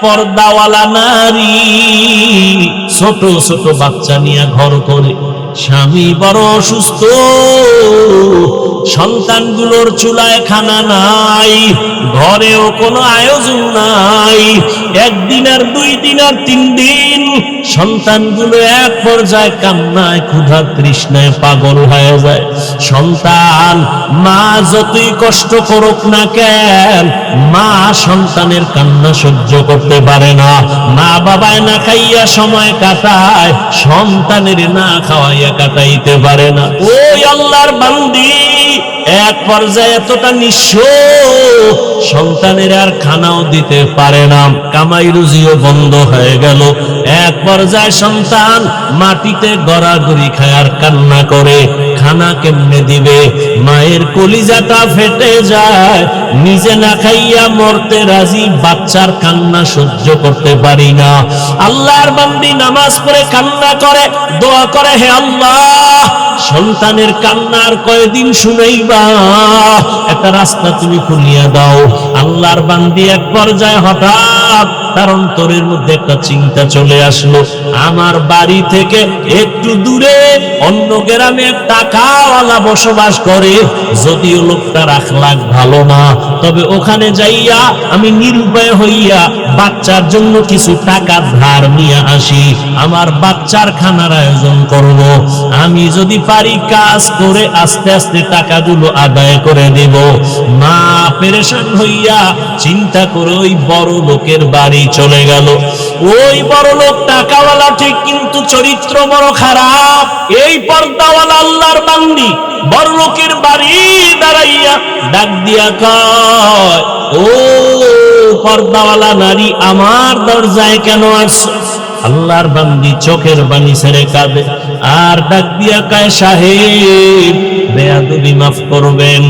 পর্দাওয়ালা নারী ছোট ছোট বাচ্চা নিয়ে ঘর করে, স্বামী বড় অসুস্থ, সন্তানগুলোর চুলায় খানা নাই, ঘরেও কোনো আয়োজন নাই। একদিন আর 2 দিন আর 3 দিন সন্তানগুলো এক পর্যায়ে কান্নায় ক্ষুধা তৃষ্ণায় পাগল হয়ে যায়। সন্তান মা যতই কষ্ট করুক না কেন, মা সন্তানের কান্না সহ্য করতে পারে না। মা বাবায় না খাইয়া সময় কাটায়, সন্তানের না খাওয়াইয়া কাটাইতে পারে না। ওই আল্লাহর বান্দি এক পর্যায়ে এতটা নিঃস্ব, সন্তানের আর খানাও দিতে পারে না, কামাই রুজিও বন্ধ হয়ে গেল। এক পর্যায়ে সন্তান মাটিতে গড়াগড়ি খায় আর কান্না করে, খানা কেমনে দিবে? মায়ের কলিজাটা ফেটে যায়, নিজে না খাইয়া মরতে রাজি, বাচ্চার কান্না সহ্য করতে পারি না। আল্লাহর বান্দি নামাজ পড়ে কান্না করে, দোয়া করে, হে আল্লাহ, সন্তানের কান্নার কয়দিন শুনাইবা, একটা রাস্তা তুমি খুলিয়া দাও। আল্লাহর বান্দি এক পর্যায়ে হঠাৎ তার অন্তরের মধ্যে একটা চিন্তা চলে আসলো, আমার বাড়ি থেকে একটু দূরে অন্য গ্রামে টাকাওয়ালা বসবাস করে, যদিও লোকটার আখলাক ভালো না, তবে ওখানে যাইয়া আমি নিরুপায় হইয়া বাচ্চার জন্য কিছু টাকা ধার নিয়ে আসি, আমার বাচ্চার খানার আয়োজন করব। আমি যদি পারি কাজ করে আস্তে আস্তে টাকাগুলো আদায় করে দেব। মা পেরেশান হইয়া চিন্তা করে ওই বড় লোকের বাড়ি চলে গেল। ওই বড় লোক টাকাওয়ালা ঠিক, কিন্তু চরিত্র বড় খারাপ। এই পর্দাওয়ালা আল্লাহর বান্দি বড় লোকের বাড়ি দাঁড়াইয়া ডাক দিয়া কয়, ও পর্দাওয়ালা নারী, আমার দরজায় কেন আসছো? আল্লাহর বান্দি চোখের পানি ছেড়ে কাঁদে আর ডাক দিয়া কয়, সাহেব, বেয়াদবি মাফ করবেন,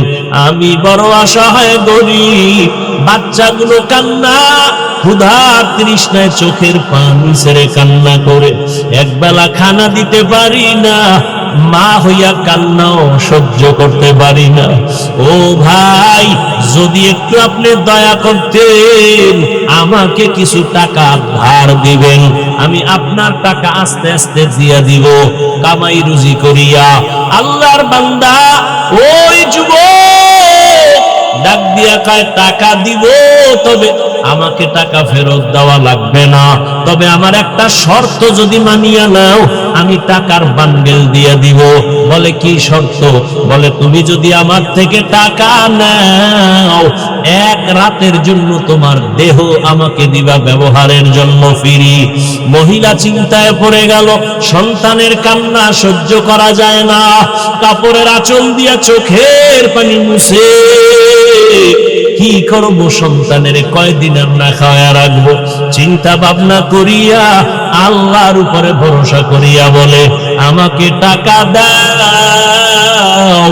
আমি বড় অসহায় গরিব, বাচ্চাগুলো কান্না ক্ষুধা তৃষ্ণায় চোখের পানি ছেড়ে কান্না করে, একবেলা খানা দিতে পারি না, মা হইয়া কান্নাও সহ্য করতে পারি না। ও ভাই, যদি একটু আপনি দয়া করতেন, আমাকে কিছু টাকা ধার দিবেন, আমি আপনার টাকা আস্তে আস্তে দিয়া দিব, কামাই রুজি করিয়া। আল্লাহর বান্দা ওই যুবক ডাক দিয়া কয়, টাকা দিব, তবে আমাকে টাকা ফেরত দেওয়া লাগবে না, তবে আমার একটা শর্ত যদি মানিয়া নাও, আমি টাকার বান্ডেল দিয়ে দিব। বলে, কি শর্ত? বলে, তুমি যদি আমার থেকে টাকা নাও, 1 রাতের জন্য তোমার দেহ আমাকে দিবা ব্যবহারের জন্য ফ্রি। মহিলা চিন্তায় পড়ে গেল, সন্তানের কান্না সহ্য করা যায় না, কাপড়ের আঁচল দিয়া চোখের পানি মুছে কি করবো, সন্তানের কয়দিন আমরা খাওয়া রাখবো? চিন্তা ভাবনা করিয়া আল্লাহর উপরে ভরসা করিয়া বলে, আমাকে টাকা দাও,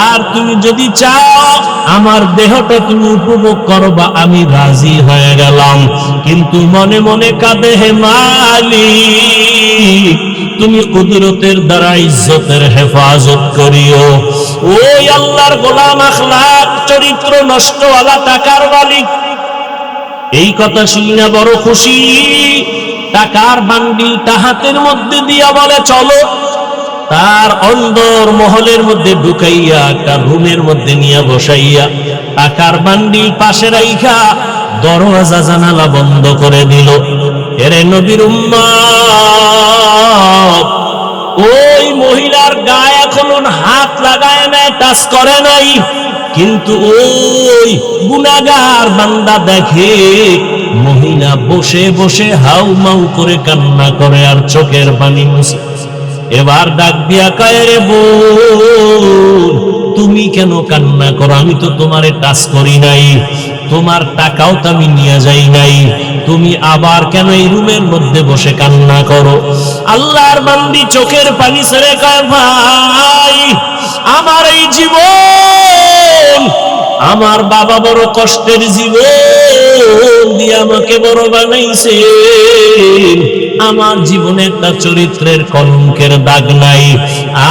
আর তুমি যদি চাও আমার দেহটা তুমি উপভোগ করবা, আমি রাজি হয়ে গেলাম। কিন্তু মনে মনে কাঁদে, হে মালিক, তুমি কুদরতের দ্বারা ইজ্জতের হেফাজত করিও। ওই আল্লাহর গোলাম আখলাক চরিত্র নষ্টওয়ালা টাকার মালিক এই কথা শুনে বড় খুশি, টাকার বান্ডিলটা হাতের মধ্যে দিয়া বলে, চলো। তার অন্দর মহলের মধ্যে ঢুকাইয়া একটা রুমের মধ্যে নিয়ে বসাইয়া টাকার বান্ডিল পাশে রাইখা দরওয়াজা জানালা বন্ধ করে দিল। এরে নবীর উম্মত, ওই মহিলার গায়ে এখনো হাত লাগায় নাই, টাচ করে নাই, কিন্তু ওই গুনাহগার বান্দা দেখে মহিলা বসে বসে হাউ মাউ করে কান্না করে আর চোখের পানি মুছে। এবার ডাক দিয়া কয়, রে বোন, তুমি কেন কান্না করো? আমি তো তোমারে টাচ করি নাই, তোমার টাকাও তো আমি নিয়ে যাই নাই, তুমি আবার কেন এই রুমের মধ্যে বসে কান্না করো? আল্লাহর বান্দি চোখের পানি ছেড়ে কয়, ভাই, আমার এই জীবন, আমার বাবা বড় কষ্টের জীবন দিয়ে আমাকে বড় বানাইছে, আমার জীবনে একটা চরিত্রের কলঙ্কের দাগ নাই।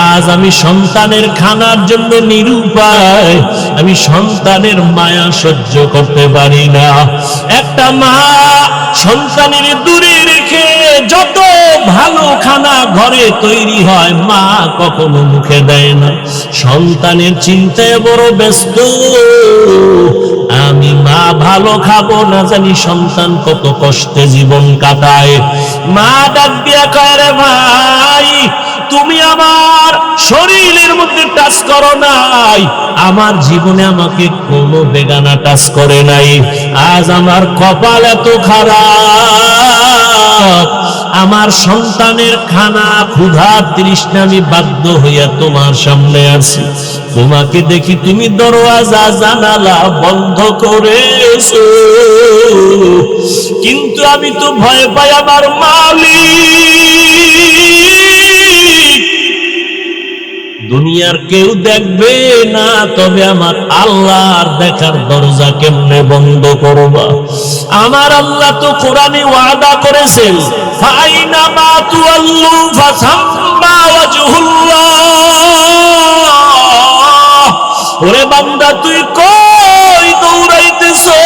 আজ আমি সন্তানের খানার জন্য নিরুপায়, আমি সন্তানের মায়া সহ্য করতে পারি না। একটা মা সন্তানের দূরে রেখে যত ভালো খানা ঘরে তৈরি হয় মা কখনো মুখে দেয় না। সন্তানের চিন্তায় বড় ব্যস্ত, আমি মা ভালো খাবো না জানি সন্তান কত কষ্টে জীবন কাটায়। মা ডাক দিয়া কয়, রে ভাই তুমি আমার শরীরের মধ্যে টাচ করো নাই, আমার জীবনে আমাকে কোনো বেগানা টাচ করে নাই। আজ আমার কপাল এত খারাপ, আমার সন্তানের খানা ক্ষুধার তৃষ্ণা আমি বাধ্য হইয়া তোমার সামনে আছি। তোমাকে দেখি তুমি দরওয়াজা জানালা বন্ধ করেছো, কিন্তু আমি তো ভয় পাই আমার মালিক দুনিয়ার কেউ দেখবে না, তবে আমার আল্লাহর দেখার দরজা কেমনে বন্ধ করবা? আমার আল্লাহ তো কোরআনে ওয়াদা করেছেন, ফাইনামা তুআল্লু ফাসাম্মা ওয়াজহুল্লাহ। ওরে বান্দা তুই কই দৌড়াইতেছো?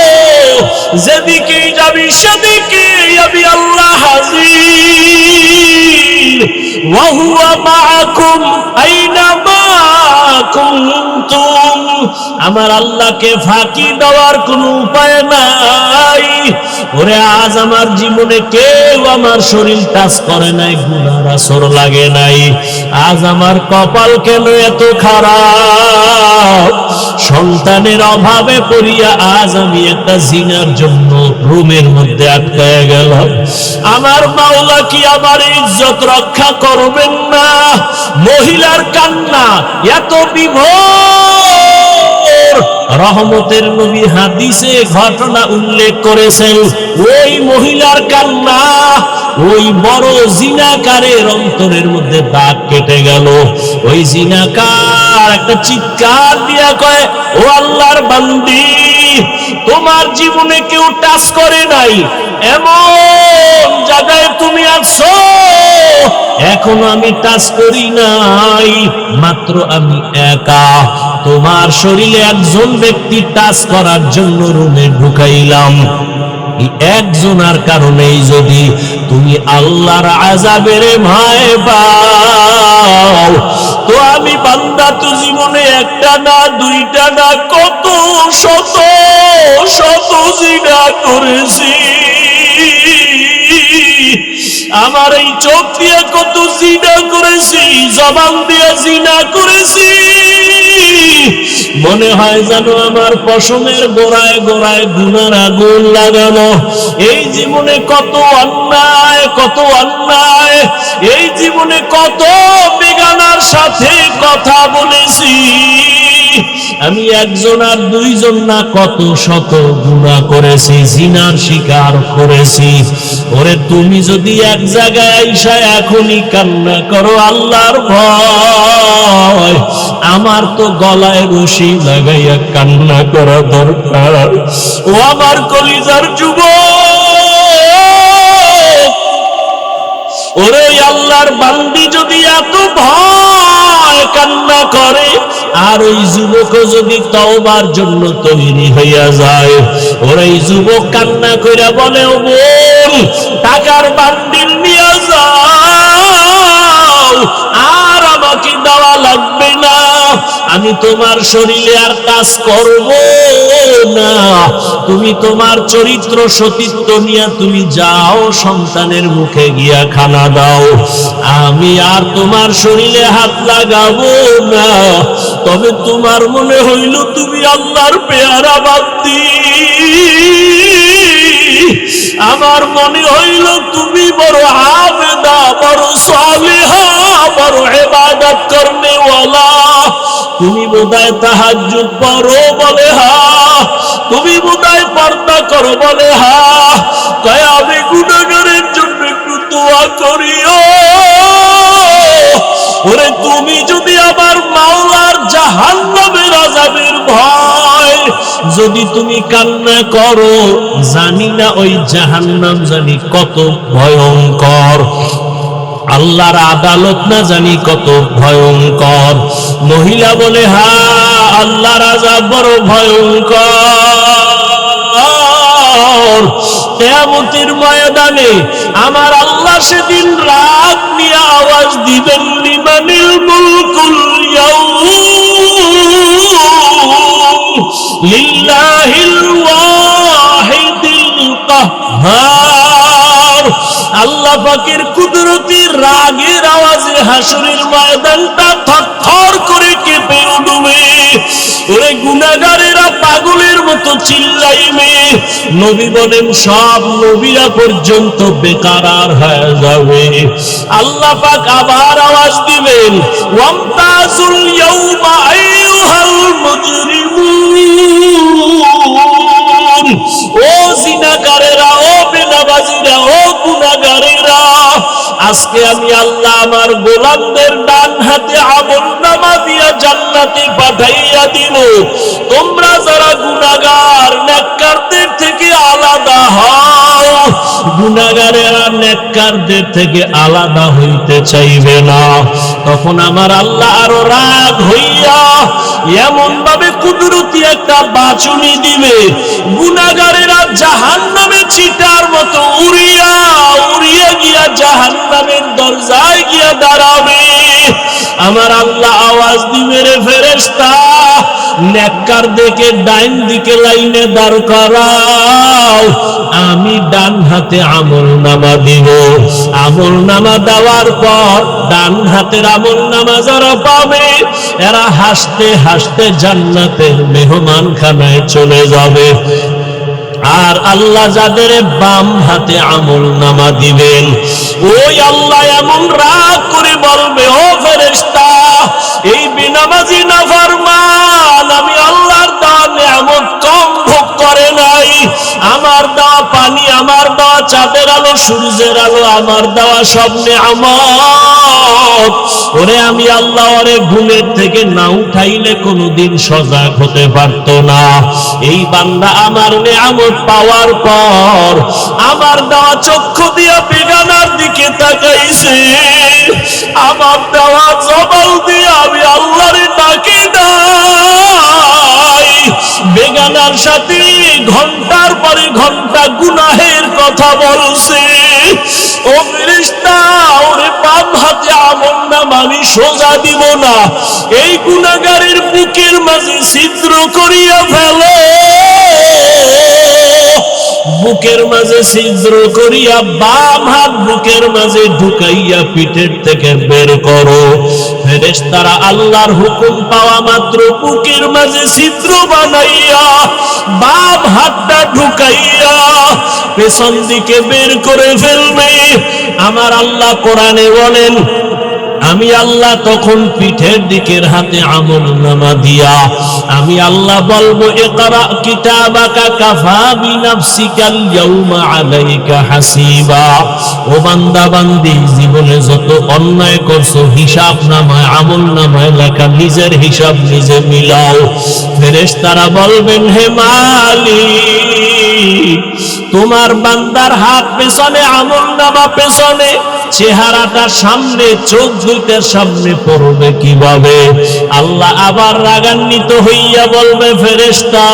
যেদিকেই যাবি সেদিকেই আমি আল্লাহ হাজির। ওয়া হুয়া মাআকুম আইনামা কুনতুম। আমার আল্লাহকে ফাঁকি দেওয়ার কোনো উপায় নাই। ওরে আজ আমার জীবনে কেউ আমার শরীর টাচ করে নাই, গুনার আসর লাগে নাই। আজ আমার কপাল কেন এত খারাপ? সন্তানের অভাবে পড়িয়া আজ আমি একটা জিনার জন্য রুমের মধ্যে আটকায় গেলাম। আমার মাওলা কি আমার ইজ্জত রক্ষা করবেন না? মহিলার কান্না এত বিভোর, রহমতের নবী হাদিসে ঘটনা উল্লেখ করেছেন। ওই মহিলার কান্না ওই বড় জিনাকারের অন্তরের মধ্যে দাগ কেটে গেল। ওই জিনাকার একটা চিৎকার দিয়া কয়, ও আল্লাহর বান্দি, তোমার জীবনে কেউ টাচ করে নাই, এমন জায়গায় তুমি আছো এখনো আমি টাচ করি নাই, মাত্র আমি একা। তোমার শরীরে একজন ব্যক্তি টাচ করার জন্য রুমে ঢুকাইলাম। একজনের কারণেই যদি তুমি আল্লাহর আযাবের ভয় পাও, তো আমি বান্দা তো জীবনে একটা না দুইটা না কত শত শত জিনা করেছি। আমার এই চোখ দিয়ে কত জিনা করেছি, জবান দিয়ে জিনা করেছি। মনে হয় যেন আমার পশমের গোড়ায় গোড়ায় গুনার আগুন লাগানো। এই জীবনে কত অন্যায়, কত অন্যায়, এই জীবনে কত বেগানার সাথে কথা বলেছি। আমি একজন আর দুইজন না কত শত গুনাহ করেছি, জিনার শিকার করেছি। ওরে তুমি যদি এক জায়গায় আইসা এখনই কান্না করো আল্লাহর ভয়, আমার তো গলায় রশি লাগাইয়া কান্না করা দরকার। ও আমার কলিজার যুবক, ওরে আল্লাহর বান্দি যদি এত ভয় কান্না করে, আর ওই যুবক যদি তওবার জন্য তৈরি হইয়া যায়, ওরে যুবক কান্না কইরা বলে, ও বোন টাকার বান্ডিল নিয়ে যাও, আর আমাকে দেওয়া লাগবে না, আমি তোমার শরীরে আর কাজ করব না, তুমি তোমার চরিত্র সতীত্ব নিয়ে তুমি যাও, সন্তানের মুখে গিয়া খানা দাও, আমি আর তোমার শরীরে হাত লাগাবো না। তবে তোমার মনে হইল তুমি আল্লাহর পেয়ারা বান্দি, আমার মনে হইল তুমি বড় আবেদা, বড় সালিহা, বড় ইবাদত করনেওয়ালা, তুমি বোধহয় তাহাজ্জুদ পড়ো বলে হা, তুমি বোধহয় পর্দা করো বলে হা, তাই আমি গুনাহগারের জন্য একটু দোয়া করিও। ওরে তুমি যদি আমার মাওলার জাহান্নামের আযাবের ভয় যদি তুমি কান্না করো, জানি না ওই জাহান্নাম জানি কত ভয়ঙ্কর, আল্লাহর আদালত না জানি কত ভয়ঙ্কর। মহিলা বলে, হ্যাঁ আল্লাহর আযাব বড় ভয়ঙ্কর। কিয়ামতের ময়দানে আমার আল্লাহ সেদিন রাগ নিয়ে আওয়াজ দিবেন, লিমানিল মুলকুল ইয়াউম লিল্লাহিল ওয়াহিদিল কাহ্হার। আল্লাহ পাকের কুদরতি রাগের আওয়াজে হাসরের ময়দানটা থরথর করে কেঁপে উঠবে। ওরে গুনাহগারেরা পাগলের মতো চিল্লাইবে। নবী বলেন সব নবীরা পর্যন্ত বেকারার হয়ে যাবে। আল্লাহ পাক আবার আওয়াজ দিবেন, ওয়ামতাজুল ইয়াউমা আইয়ুহাল মুজরিমুন। ও জিনাকারেরা, ও বেনামাজিরা, ও গুনাহগারেরা, আজকে আমি আল্লাহ আমার গোলামদের ডান হাতে আমলনামা দিয়া জান্নাতে পাঠাইয়া দিব। তোমরা যারা গুনাহগার নেককারদের থেকে আলাদা হও। গুনাহগারেরা নেককারদের থেকে আলাদা হইতে চাইবে না। তখন আমার আল্লাহ আরো রাগ হইয়া এমন ভাবে কুদরতি একটা বাঁচুনি দিবে, গুনাহগারেরা জাহান্নামে চিটার মতো উড়িয়া উড়িয়া গিয়া জাহান্নামের দরজায় গিয়া দাঁড়াবে। আমার আল্লাহ আওয়াজ দিবে, রে ফেরেশতা, নেককার দিকে ডাইন দিকে লাইনে দাঁড় করাও। আমি ডান হাতে আমলনামা দিব। আমলনামা দেওয়ার পর ডান হাতের আমলনামা যারা পাবে এরা হাসতে হাসতে জান্নাতের মেহমানখানায় চলে যাবে। আর আল্লাহ যাদের বাম হাতে আমলনামা দিবেন, ওই আল্লাহ এমন রাগ করে বলবে, ও ফেরেশতা, এই বেনামাজি নাফরমান আমি আল্লাহর দেওয়া নিয়ামত কম ভোগ করে নাই। আমার দেওয়া পানি, আমার দেওয়া চাঁদের আলো, সূর্যের আলো, আমার দেওয়া সব নিয়ামত ওরে আমি আল্লাহ ওরে ঘুমের থেকে না উঠাইলে কোনোদিন সজাগ হতে পারত না। এই বান্দা আমার নিয়ামত পাওয়ার পর আমার দেওয়া চক্ষু দিয়া বেগানার দিকে তাকাইছে। আমার দেওয়া জবান দিয়ে আমি আল্লাহরে ডাকি নাই। বেগানার সাথে ঘন্টার পরে ঘন্টা গুনাহের কথা বলছে। ও ফেরেশতা, ওরে বাম হাতে আমলনামা আমি সোজা দিব না, এই গুনাহগারের বুকের মাঝে ছিদ্র করিয়া ফেলো। বুকের মাঝে ছিদ্র করিয়া বাম হাত বুকের মাঝে ঢুকাইয়া পিঠের থেকে বের করো। ফেরেশতারা আল্লাহর হুকুম পাওয়া মাত্র বুকের মাঝে ছিদ্র বানাইয়া বাম হাতটা ঢুকাইয়া পেছন দিকে বের করে ফেলবে। আমার আল্লাহ কোরআনে বলেন, আমি আল্লাহ তখন পিঠের দিকের হাতে আমলনামা দিয়া আমি আল্লাহ বলবো, ইকরা কিতাবাকা কাফা বিনাফসিকাল ইয়াউমা আলাইকা হাসিবা। ও বান্দা বান্দি, জীবনে যত অন্যায় করছো হিসাব নামায় আমলনামায় লেখা, নিজের হিসাব নিজে মিলাও। ফেরেশতারা বলবেন, হে মালিক, তোমার বান্দার হাত পেছনে, আমলনামা পেছনে, চেহারাটা সামনে, চোখ দুইটার সামনে পড়বে কিভাবে? আল্লাহ আবার রাগান্বিত হইয়া বলবে, ফেরেশতা,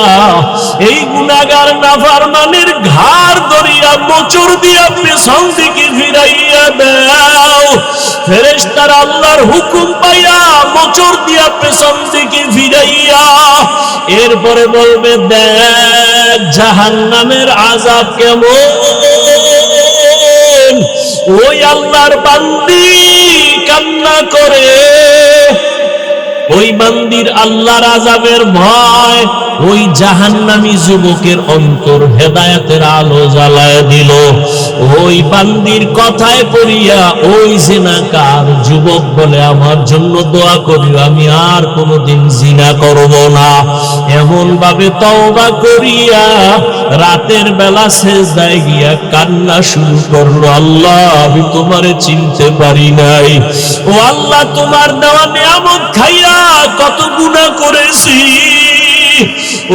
এই গুনাহগার নাফরমানের ঘাড় ধরিয়া মোচড় দিয়া পেছন দিকে ফিরাইয়া দাও। ফেরেশতারা আল্লাহর হুকুম পাইয়া মোচড় দিয়া পেছন দিকে ফিরাইয়া এরপরে বলবে, দেখ জাহান্নামের আযাব কেমন। ওই আল্লাহর বান্দি কান্না করে। ওই বান্দির আল্লাহর আযাবের ভয় ওই জাহান্নামী যুবকের অন্তর হেদায়েতের আলো জ্বালায় দিল। ওই বান্দির কথায় পড়িয়া ওই জিনাকার যুবক বলে, আমার জন্য দোয়া করিও, আমি আর কোনোদিন জিনা করব না। এমন ভাবে তওবা করিয়া রাতের বেলা সেজদায় গিয়া কান্না শুরু করলো, আল্লাহ আমি তোমারে চিনতে পারি নাই। ও আল্লাহ, তোমার দেওয়া নিয়ামত খাইয়া কত গুনাহ করেছি।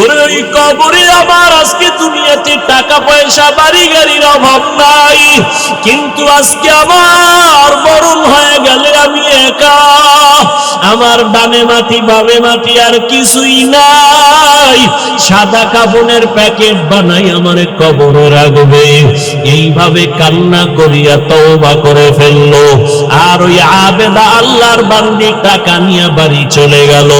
ওরে ওই কবরে আমার আজকে দুনিয়াতে টাকা পয়সা বাড়ি গাড়ির অভাব নাই, কিন্তু আজকে আমার মরণ হয়ে গেলে আমি একা, আমার ডানে মাটি বামে মাটি আর কিছুই নাই, সাদা কাফনের প্যাকেট বানাই আমারে কবরে রাখবে। এইভাবে কান্না করিয়া তওবা করে ফেললো। আর ওই আবেদা আল্লাহর বান্দি টাকা নিয়ে বাড়ি চলে গেল।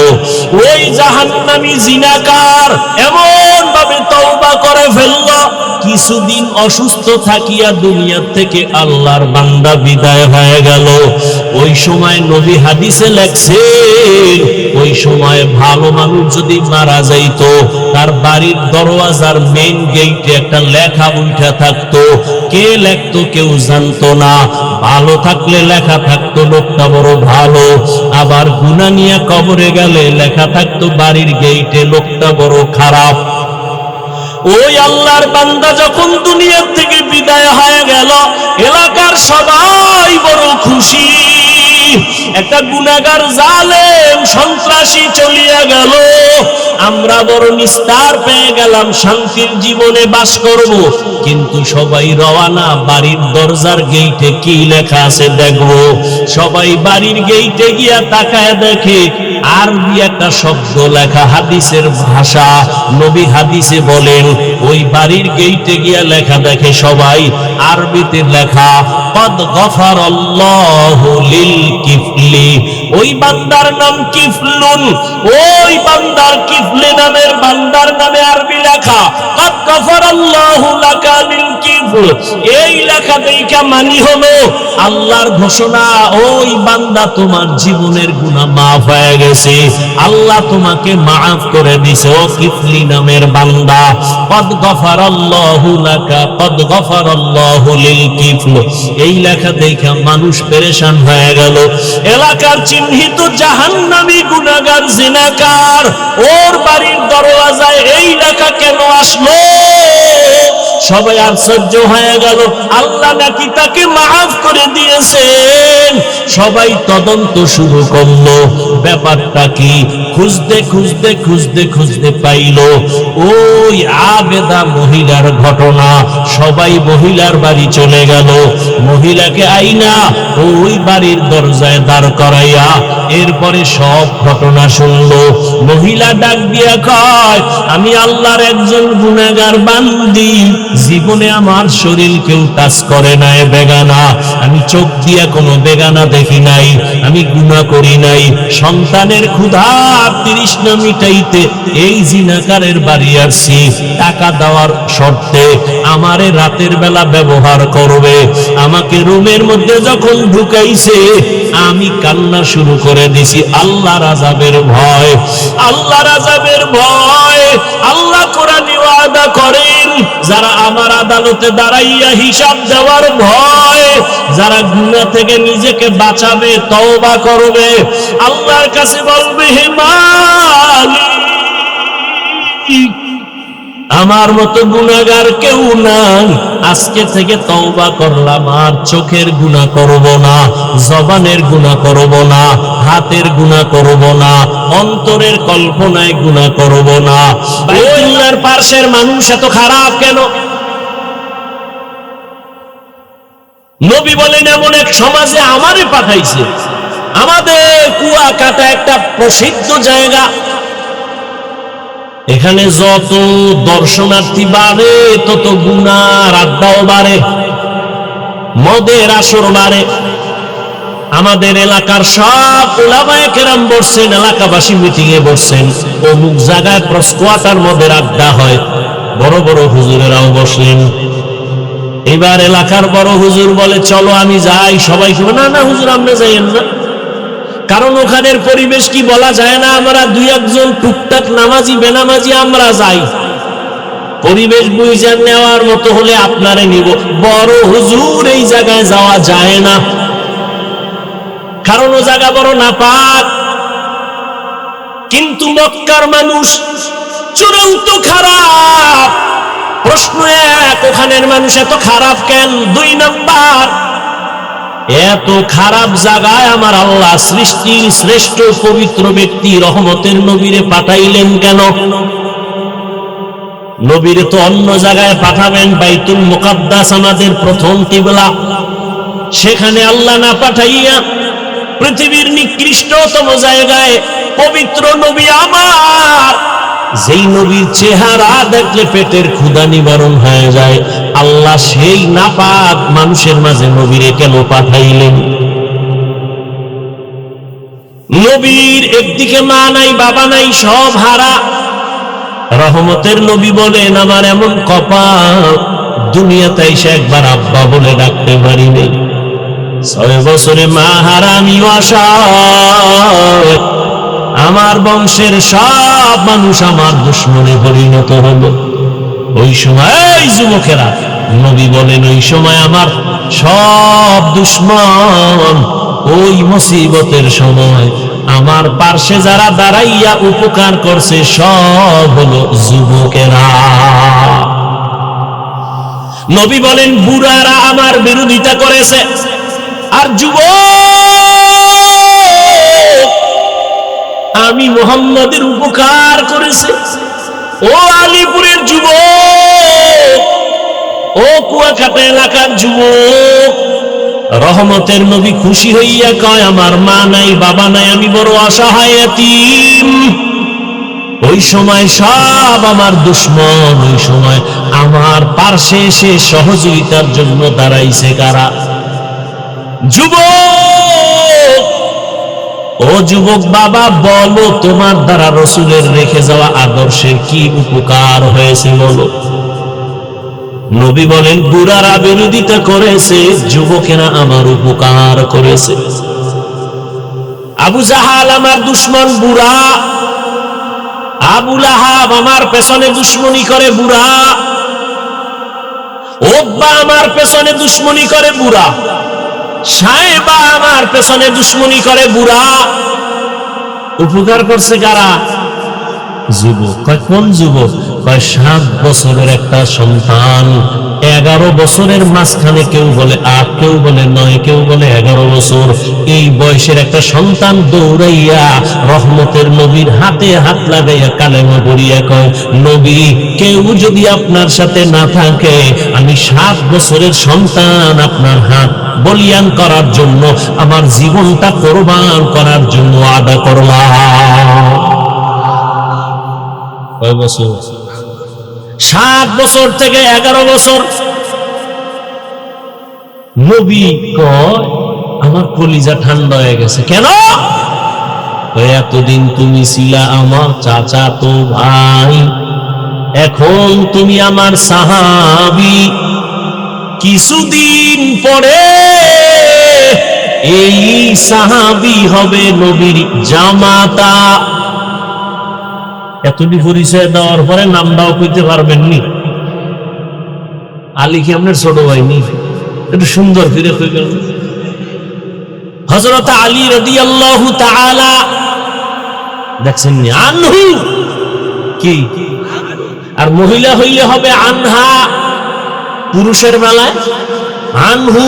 ওই জাহান্নামী জিনাকার এমন ভাবে তওবা করে ফেললো, কিছুদিন অসুস্থ থাকিয়া দুনিয়া থেকে আল্লাহর বান্দা বিদায় হয়ে গেল। ওই সময় নবী হাদিসে লেখছে, ওই সময় ভালো মানুষ যদি মারা যাইত, তার বাড়ির দরওয়াজার মেইন গেটে একটা লেখা উঠা থাকতো। কে লেখতো কেউ জানতো না। ভালো থাকলে লেখা থাকতো লোকটা বড় ভালো, আবার গুনাহ নিয়ে কবরে গেলে লেখা থাকতো বাড়ির গেটে লোকটা বড় খারাপ। ওই আল্লাহর বান্দা যখন দুনিয়া থেকে বিদায় হয়ে গেল, এলাকার সবাই বড় খুশি। একটা গুনাহগার জালেম সন্ত্রাসী চলিয়া গেল, আমরা বড় নিস্তার পেয়ে গেলাম, শান্তির জীবনে বাস করব। কিন্তু সবাই রওয়ানা, বাড়ির দরজার গেইটে কি লেখা আছে দেখব। সবাই বাড়ির গেইটে গিয়া তাকায় দেখে আরবি একটা শব্দ লেখা, হাদিসের ভাষা। নবী হাদিসে বলেন, ওই বাড়ির গেইটে গিয়া লেখা দেখে সবাই আরবিতে লেখা, কদ গফারাল্লাহু লিল কিফলি। ওই বান্দার নাম কিফলুন। ওই বান্দার কিফলে নামের বান্দার নামে আরবি লেখা, কদ গফারাল্লাহু লাকা লিল কিফল। এই লেখা দেখা মানি হলো আল্লাহর ঘোষণা, ওই বান্দা তোমার জীবনের গুনাহ মাফ হয়ে গেছে, আল্লাহ তোমাকে মাফ করে দিছে। ও কিফলি নামের বান্দা, কদ গফারাল্লাহু লাকা, কদ গফারাল্লাহু লিল কিফল। এই লেখা দেখা মানুষ পেরেশান হয়ে গেল। এলাকার চিহ্নিত জাহান্নামী গুনাহগার জিনাকার, ওর বাড়ির দরওয়াজায় এই লেখা কেন আসলো? সবাই আশ্চর্য হয়ে গেল, আল্লাহ নাকি তাকে মাফ করে দিয়েছেন। সবাই তদন্ত শুরু করলো, ব্যাপারটা কি? খুঁজতে খুঁজতে খুঁজতে খুঁজতে পাইল ওই আবেদা মহিলার ঘটনা। সবাই মহিলার বাড়ি চলে গেল, মহিলাকে আইনা ওই বাড়ির দরজায় দাঁড় করাইয়া এরপরে সব ঘটনা শুনলো। মহিলা ডাক দিয়া কয়, আমি আল্লাহর একজন গুনাহগার বান্দি, জীবনে আমার শরীর কেউ টাচ করে নাই, বেগানা, আমি চোখ দিয়া কোনো বেগানা দেখি নাই, আমি গুনাহ করি নাই। সন্তানের ক্ষুধা তৃষ্ণা মিটাইতে এই জিনাকারের বাড়ি আসছি, টাকা দেওয়ার শর্তে আমারে রাতের বেলা ব্যবহার করবে। আমাকে রুমের মধ্যে যখন ঢুকাইছে, আমি কান্না শুরু করে দিছি আল্লাহর আযাবের ভয়, আল্লাহর আযাবের ভয়। আল্লাহ কোরআনে ওয়াদা করেন, যারা আমার আদালতে দাঁড়াইয়া হিসাব দেওয়ার ভয়, যারা গুনাহ থেকে নিজেকে বাঁচাবে, তওবা করবে, আল্লাহর কাছে বলবে, হে মালিক, আমার মতো গুনাহগার কেউ নাই, আজকে থেকে তওবা করলাম, আর চোখের গুনাহ করব না, জবানের গুনাহ করব না, হাতের গুনাহ করব না, অন্তরের কল্পনায় গুনাহ করব না। বাইতুল্লাহর পাশের মানুষ এত খারাপ কেন? নবী বলেন, এমন এক সমাজে আমারে পাঠাইছে। আমাদের কুয়াকাটা একটা প্রসিদ্ধ জায়গা, এখানে যত দর্শনার্থী বাড়ে তত গুনার আড্ডাও বাড়ে, মদের আসর বাড়ে। আমাদের এলাকার সব উলামায়ে কেরাম বসছেন, এলাকাবাসী মিটিং এ বসছেন, অমুক জায়গায় প্রস্কোয়াটার মদের আড্ডা হয়, বড় বড় হুজুরেরাও বসলেন। এবার এলাকার বড় হুজুর বলে, চলো আমি যাই। সবাই না না হুজুর, আপনি যাইয়েন না, কারণ ওখানের পরিবেশ কি বলা যায় না, আমরা দুই একজন টুকটাক নামাজি বেনামাজি আমরা যাই, পরিবেশ বুঝে নেওয়ার মতো হলে আপনারে নিব। বড় হুজুর, এই জায়গায় যাওয়া যায় না, কারণ ও জায়গা বড় নাপাক। কিন্তু মক্কার মানুষ চূড়ান্ত খারাপ। প্রশ্ন এক, ওখানের মানুষ এত খারাপ কেন? দুই নাম্বার, এত খারাপ জায়গায় আমার আল্লাহ সৃষ্টির শ্রেষ্ঠ পবিত্র ব্যক্তি রহমতের নবীরে পাঠাইলেন কেন? নবীরে তো অন্য জায়গায় পাঠাবেন, বাইতুল মুকাদ্দাস আমাদের প্রথম কিবলা, সেখানে আল্লাহ না পাঠাইয়া পৃথিবীর নিকৃষ্টতম জায়গায় পবিত্র নবী আমার, যেই নবীর চেহারা দেখলে পেটের ক্ষুধা নিবারণ হয়ে যায়, আল্লাহ সেই নাপাক মানুষের মাঝে নবীরে কেন পাঠাইলেন? নবীর একদিকে মা নাই, বাবা নাই, সব হারা। রহমতের নবী বলেন, আমার এমন কপাল, দুনিয়াতে এসে একবার আব্বা বলে ডাকতে পারি নাই। 6 বছরে মা হারা, আমিও আশায় আমার বংশের সব মানুষ আমার দুশ্মনে পরিণত হলো। ওই সময় এই যুবকেরা, নবী বলেন, ওই সময় আমার সব দুশ্মন, ওই মুসিবতের সময় আমার পার্শ্বে যারা দাঁড়াইয়া উপকার করছে সব হলো যুবকেরা। নবী বলেন, বুড়ারা আমার বিরোধিতা করেছে, আর যুবক আমি মুহাম্মদের উপকার করেছে। ও আলীপুরের যুবক, ও কুয়াকাটা এলাকার যুবক, রহমতের নবী খুশি হইয়া কয়, আমার মা নাই, বাবা নাই, আমি বড় অসহায় এতিম। ওই সময় সব আমার দুশ্মন, ওই সময় আমার পার্শ্বে এসে সহযোগিতার জন্য দাঁড়াইছে কারা? যুবক। ও যুবক বাবা, বলো তোমার দ্বারা রসুলের রেখে যাওয়া আদর্শের কি উপকার হয়েছে বলো। নবী বলেন, বুড়ারা বিরোধিতা করেছে, যুবকেরা আমার উপকার করেছে। আবু জাহাল আমার দুশ্মন বুড়া, আবু লাহাব আমার পেছনে দুশ্মনী করে বুড়া, উতবা আমার পেছনে দুশ্মনী করে বুড়া, সাহেবা আমার পেছনে দুশ্মনী করে বুড়া। উপকার করছে কারা? যুবক। কয় কোন যুবক? কয় 7 বছরের একটা সন্তান, 11 বছরের মাঝখানে কেউ বলে 8, কেউ বলে 9, কেউ বলে 11 বছর, এই বয়সের একটা সন্তান দৌড়াইয়া রহমতের নবীর হাতে হাত লাগাইয়া কালেমা পড়িয়া কয়, নবী কেউ যদি আপনার সাথে না থাকে, আমি 7 বছরের সন্তান আপনার হাত বলিয়ান করার জন্য, আমার জীবনটা কোরবান করার জন্য আদা করলাম। কয় বছর? 7 বছর থেকে 11 বছর। নবী কয়, আমার কলিজা ঠান্ডা হয়ে গেছে। কেন? এতদিন তুমি ছিলা আমার চাচাতো ভাই, এখন তুমি আমার সাহাবী, কিছুদিন পরে এই সাহাবী হবে নবীর জামাতা। এতটি পরিচয় দেওয়ার পরে নামটাও কইতে পারবেননি? আলী কি আপনার ছোট ভাই নি? একটু সুন্দর ফিরে কইবেন। হযরত আলী রাদিয়াল্লাহু তাআলা, দেখছেন নি, আনহু কি, আর মহিলা হইলে হবে আনহা, পুরুষের বেলায় আনহু।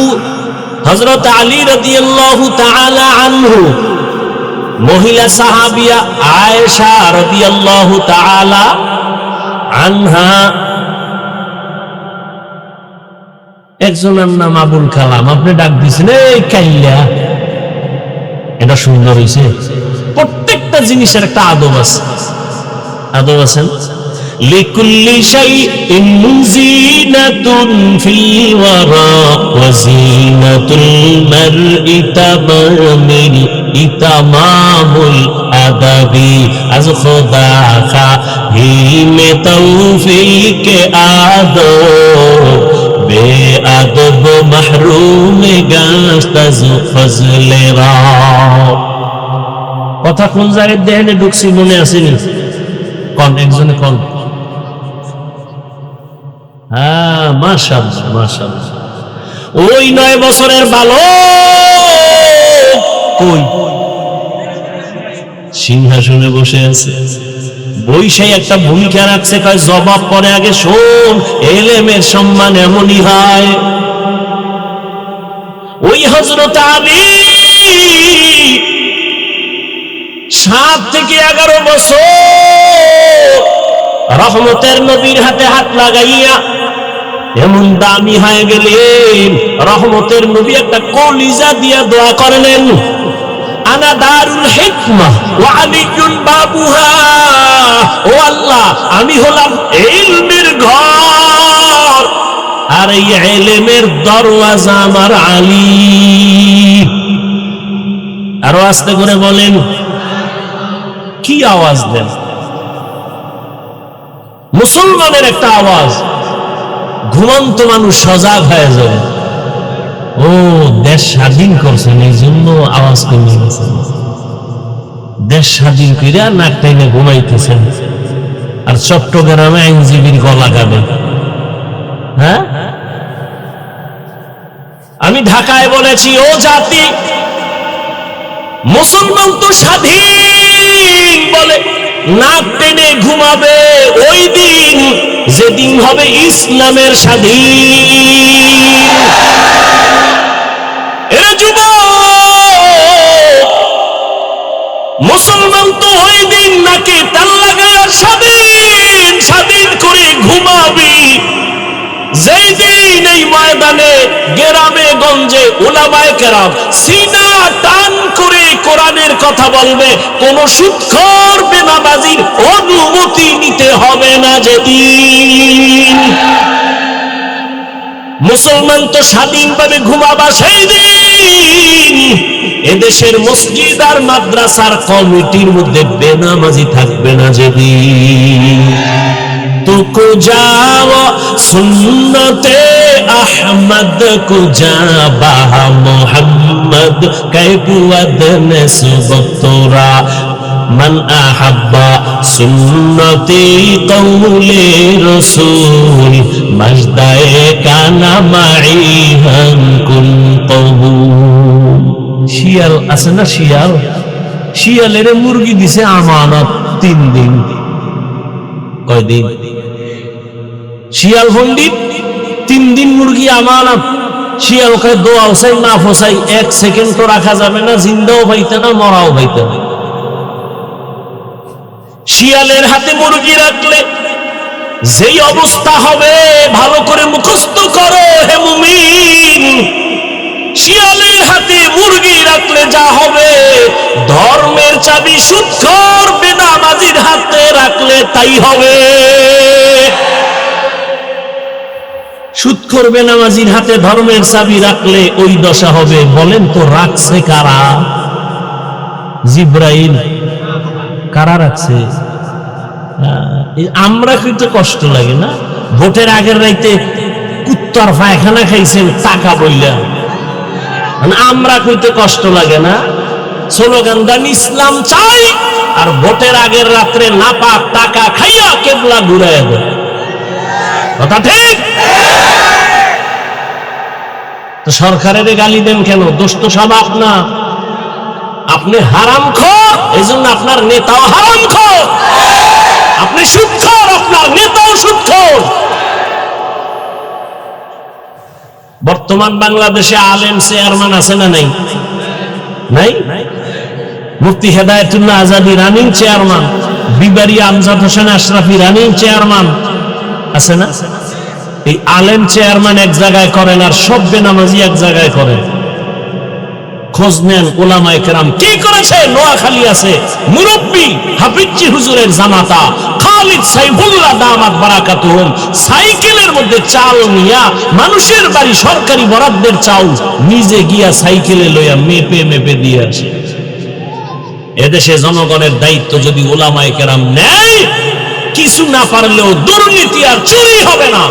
হযরত আলী রাদিয়াল্লাহু তাআলা আনহু, মহিলা সাহাবিয়া আয়েশা রাদিয়াল্লাহু তাআলা আনহা। একজনের নাম আবুল কালাম, আপনি ডাক দিছেন এই কাইল্লা, এটা সুন্দর হইছে। প্রত্যেকটা জিনিসের একটা আদব আছে, আদব আছে। লিকুল্লি শাইইন জিনাতুন ফিল ওয়ারা ওয়া জিনাতুল মারই তামামিল ইতামামুল আদাবি আজ খোদা খাহিমে তৌফিকে আদব বেআদব মাহরুম গাস্তাজ ফজলে রা। কথা কোন জায়গায় দেহনে ঢুকছি মনে আসেনি? কোন একজনে কোন? হ্যাঁ, মাশাআল্লাহ মাশাআল্লাহ। ওই 9 বছরের বালক কই? সিংহাসনে বসে আছে, বৈশাই একটা ভূমিকা রাখছে, কয় জবাব পরে আগে শোন, এলেমের সম্মান এমনই হয়। ওই হযরত আলী 7 থেকে 11 বছর রহমতের নবীর হাতে হাত লাগাইয়া এমন দামি হয়ে গেলেন, রহমতের নবী একটা কলিজা দিয়া দোয়া করলেন, আনা দারুল হিকমা ওয়া আলিয়ুন বাবুহা, ও আল্লাহ আমি হলাম ইলমের ঘর আর এই ইলমের দরওয়াজা আমার আলী। আরো আস্তে করে বলেন, কি আওয়াজ দেন? মুসলমানের একটা আওয়াজ, ঘুমন্ত মানুষ সজাগ হয়ে যায়। ও দেশ স্বাধীন করছেন এই জন্য আওয়াজ কমে গেছে, দেশ স্বাধীন কইরা নাক টাইনে ঘুমাইতেছেন আর চট্টগ্রামে আইনজীবীর গলা কাটে। হ্যাঁ, আমি ঢাকায় বলেছি, ও জাতি, মুসলমান তো স্বাধীন বলে নাক টেনে ঘুমাবে ওই দিন যেদিন হবে ইসলামের স্বাধীন। এরা যুবক, মুসলমান তো ওই দিন নাকি তাল লাগায় স্বাধীন স্বাধীন করে ঘুমাবি যেই দিন এই ময়দানে গ্রামে গঞ্জে উলামায়ে কেরাম সিনা টান করে কোরআনের কথা বলবে, কোন সুদখোর বেনামাজির অনুমতি নিতে হবে না যেদিন। মুসলমান তো স্বাধীনভাবে ঘুমাবা সেই দিন এদেশের মসজিদ আর মাদ্রাসার কমিটির মধ্যে বেনামাজি থাকবে না যেদিন। तुको जाओ सुन्नते अहमद को जाबा मोहम्मद कैबुअद ने सुबतोरा मन अहब्बा सुन्नती कौले रसूल मजदाए काना माई हम कुन कबूल। শিয়াল আছে না, শিয়াল, শিয়ালের মুরগি দিছে আমানত 3 দিন। কয়দিন? শিয়াল পণ্ডিত 3 দিন মুরগি আমানত। শিয়াল কয় দোয়া চাই না ফসাই 1 সেকেন্ড তো রাখা যাবে না, জিন্দাও পাইতে না মরাও পাইতে না। শিয়ালের হাতে মুরগি রাখলে যেই অবস্থা হবে ভালো করে মুখস্থ করো হে মুমিন। শিয়ালের হাতে মুরগি রাখলে যা হবে, ধর্মের চাবি সুদখোর বেনামাজির হাতে রাখলে তাই হবে। সুদখোর বেনামাজির হাতে ধর্মের চাবি রাখলে ওই দশা হবে। বলেন তো রাখছে কারা? জিব্রাইল। কারা রাখছে? আমরা কিন্তু কষ্ট লাগে না? ভোটের আগের রাইতে কুত্তার পায়খানা খাইছেন টাকা বইলা, আমরা কইতে কষ্ট লাগে না? স্লোগান দেন ইসলাম চাই, আর ভোটের আগের রাত্রে নাপাক টাকা খাইয়া কেবলা ঘুরাইয়া দেয়। কথা ঠিক? তো সরকারের গালি দেন কেন? দোষ তো সব আপনার। আপনি হারামখোর, এজন্য আপনার নেতাও হারামখোর। আপনি সুদখোর, আপনার নেতাও সুদখোর। বর্তমান বাংলাদেশে আলেম চেয়ারম্যান আছে না নাই? নাই? মুফতি হেদায়েতুল্লাহ আজাদী রানিং চেয়ারম্যান, বিবারি আমজাদ হোসেন আশরাফি রানিং চেয়ারম্যান আছে না? এই আলেম চেয়ারম্যান এক জায়গায় করেন আর সব বেনামাজি এক জায়গায় করেন। খোঁজ নেন উলামায়ে কেরাম কি করেছে। নোয়াখালী আছে মুরব্বী হাফিজি হুজুরের জামাতা খালিদ সাইফুল্লাহ দামাত বারাকাতুহুম, সাইকেলের মধ্যে চাল নিয়া মানুষের বাড়ি সরকারি বরাদ্দের চাল নিজে গিয়া সাইকেলে লইয়া মেপে মেপে দিয়ে আসে। এদেশে জনগণের দায়িত্ব যদি উলামায়ে কেরাম নেয়, কিছু না পারলেও দুর্নীতি আর চুরি হবে না।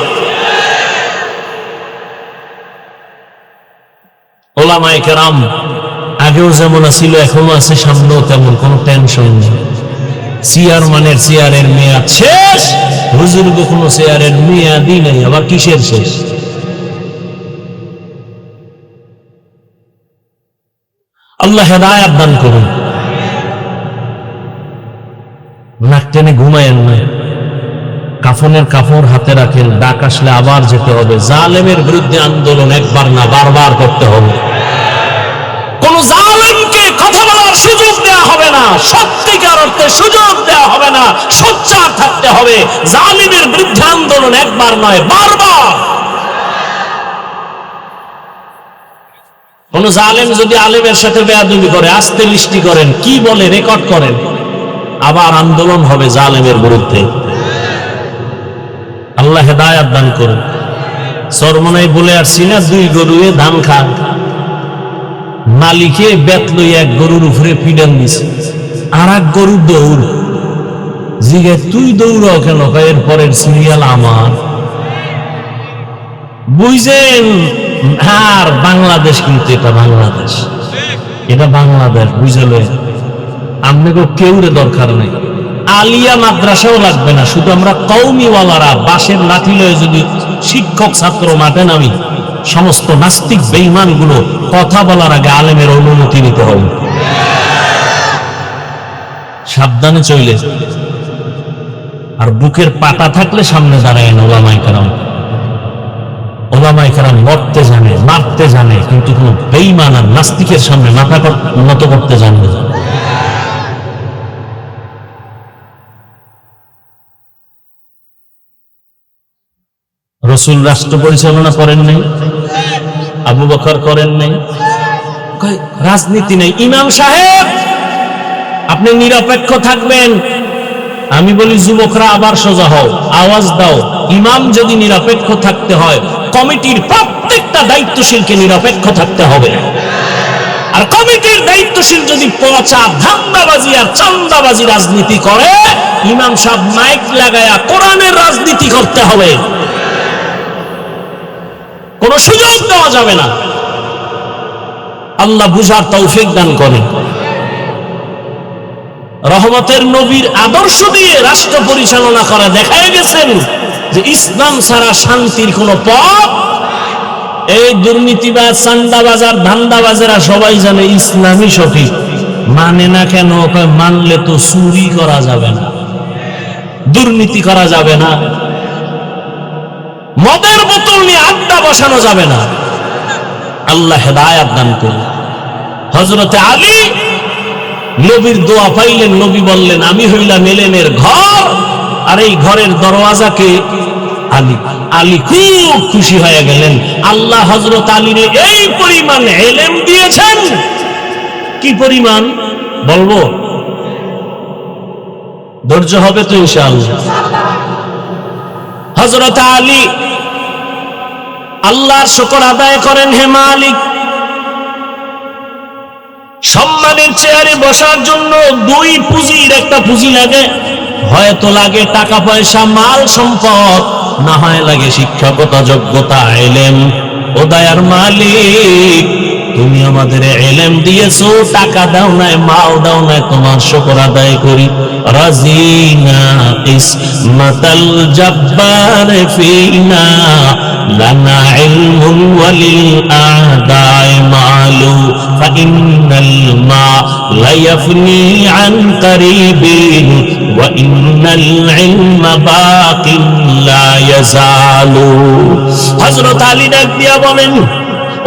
উলামায়ে কেরাম আগেও যেমন ছিল এখনো আছে, সামনেও তেমন, কোনো টেনশন নেই। চেয়ারম্যানের চেয়ারের মেয়াদ শেষ, হুজুর কোনো চেয়ারের মেয়াদই নাই, আবার কিসের শেষ? আল্লাহ হেদায়েত দান করুন। নাক টেনে ঘুমায়েন না, কাফনের কাপড় হাতে রাখেন, ডাক আসলে আবার যেতে হবে। জালেমের বিরুদ্ধে আন্দোলন একবার না বারবার করতে হবে। কোন জালেমকে কথা বলার সুযোগ দেওয়া হবে না, সত্যিকার অর্থে সুযোগ দেওয়া হবে না, সোচ্চার থাকতে হবে। জালিমের বিরুদ্ধে আন্দোলন একবার নয়, বারবার। কোন জালেম যদি আলেমের সাথে বেয়াদবি করে, আস্তে মিষ্টি করেন, কি বলে রেকর্ড করেন, আবার আন্দোলন হবে জালেমের বিরুদ্ধে। আল্লাহ হেদায়াত দান করুন। চরমনাই বলে আসছি না, 2 গরুয়ে ধান খান, মালিকে বেত লই এক গরুর উপরে পিডান দিছে, আর এক গরু দৌড়। জিগে তুই দৌড়াও কেন? এর পরের সিরিয়াল আমার। বুঝছেন? আর বাংলাদেশ, কিন্তু এটা বাংলাদেশ, এটা বাংলাদেশ, বুঝলে? আপনাকে কেউরে দরকার নেই, আলিয়া মাদ্রাসাও লাগবে না, শুধু আমরা কওমিওয়ালারা বাঁশের লাঠি লয়ে যদি শিক্ষক ছাত্র মাঠে নামি, সমস্ত নাস্তিক বেঈমান গুলো কথা বলার আগে আলেমের অনুমতি নিতে হবে। সাবধানে চলে, আর বুকের পাটা থাকলে সামনে দাঁড়ায় ওলামায়ে কেরাম। ওলামায়ে কেরাম লড়তে জানে, মারতে জানে, কিন্তু কোন বেঈমান আর নাস্তিকের সামনে মাথা নত করতে জানে না। রাসূল রাষ্ট্র পরিচালনা করেন নাই, আবু বকর করেন নাই, রাজনীতি নেই। ইমাম সাহেব আপনি নিরপেক্ষ থাকবেন। আমি বলি যুবকরা আবার সোজা হও, আওয়াজ দাও। ইমাম যদি নিরপেক্ষ থাকতে হয়, কমিটির প্রত্যেকটা দায়িত্বশীলকে নিরপেক্ষ থাকতে হবে। আর কমিটির দায়িত্বশীল যদি পচা ধান্দাবাজি আর চান্দাবাজি রাজনীতি করে, ইমাম সাহেব মাইক লাগায়া কোরআনের রাজনীতি করতে হবে। কোন সুযোগ দেওয়া যাবে না। আল্লাহ বুঝার তৌফিক দান করেন। রহমতের নবীর আদর্শ দিয়ে রাষ্ট্র পরিচালনা করা দেখায় গেছেন যে ইসলাম ছাড়া শান্তির কোন পথ। এই দুর্নীতিবাজ, চান্দাবাজার, ধান্দাবাজেরা সবাই জানে ইসলামই সঠিক, মানে না কেন? মানলে তো চুরি করা যাবে না, দুর্নীতি করা যাবে না, মদের বোতল নিয়ে আড্ডা বসানো যাবে না। আল্লাহ হেদায়াত দান করুন। হযরতে আলী নবীর দোয়া পাইলেন, নবী বললেন আমি হইলাম এলেমের ঘর, আর এই ঘরের দরওয়াজাকে আলী। আলী খুব খুশি হয়ে গেলেন। আল্লাহ হযরত আলীরে এই পরিমাণ ইলম দিয়েছেন। কি পরিমাণ বলবো? ধৈর্য হবে তো ইনশাআল্লাহ। হযরত আলী আল্লাহর শুকর আদায় করেন। হে মালিক, সম্মানের চেয়ারে বসার জন্য 2 পুঁজির একটা পুঁজি লাগে। হয়তো লাগে টাকা পয়সা, মাল সম্পদ, না হয় লাগে শিক্ষকতা, যোগ্যতা, ইলম। ও দয়ার মালিক, তুমি আমাদের ইলম দিয়েছো, টাকা দাও নাই, মাল দাও নাই, তোমার শুকর আদায় করি। রাজিনা ইসমাতাল জব্বার ফিনা, লানা ইলমুন ওয়ালিল আদায় মালু, ফাইন্নাল মা লা ইয়াফনি আন কারিবিন, ওয়া ইন্নাল ইলমা বাকিন লা ইয়াজালু। হযরত আলী ডাক দিয়া বলেন,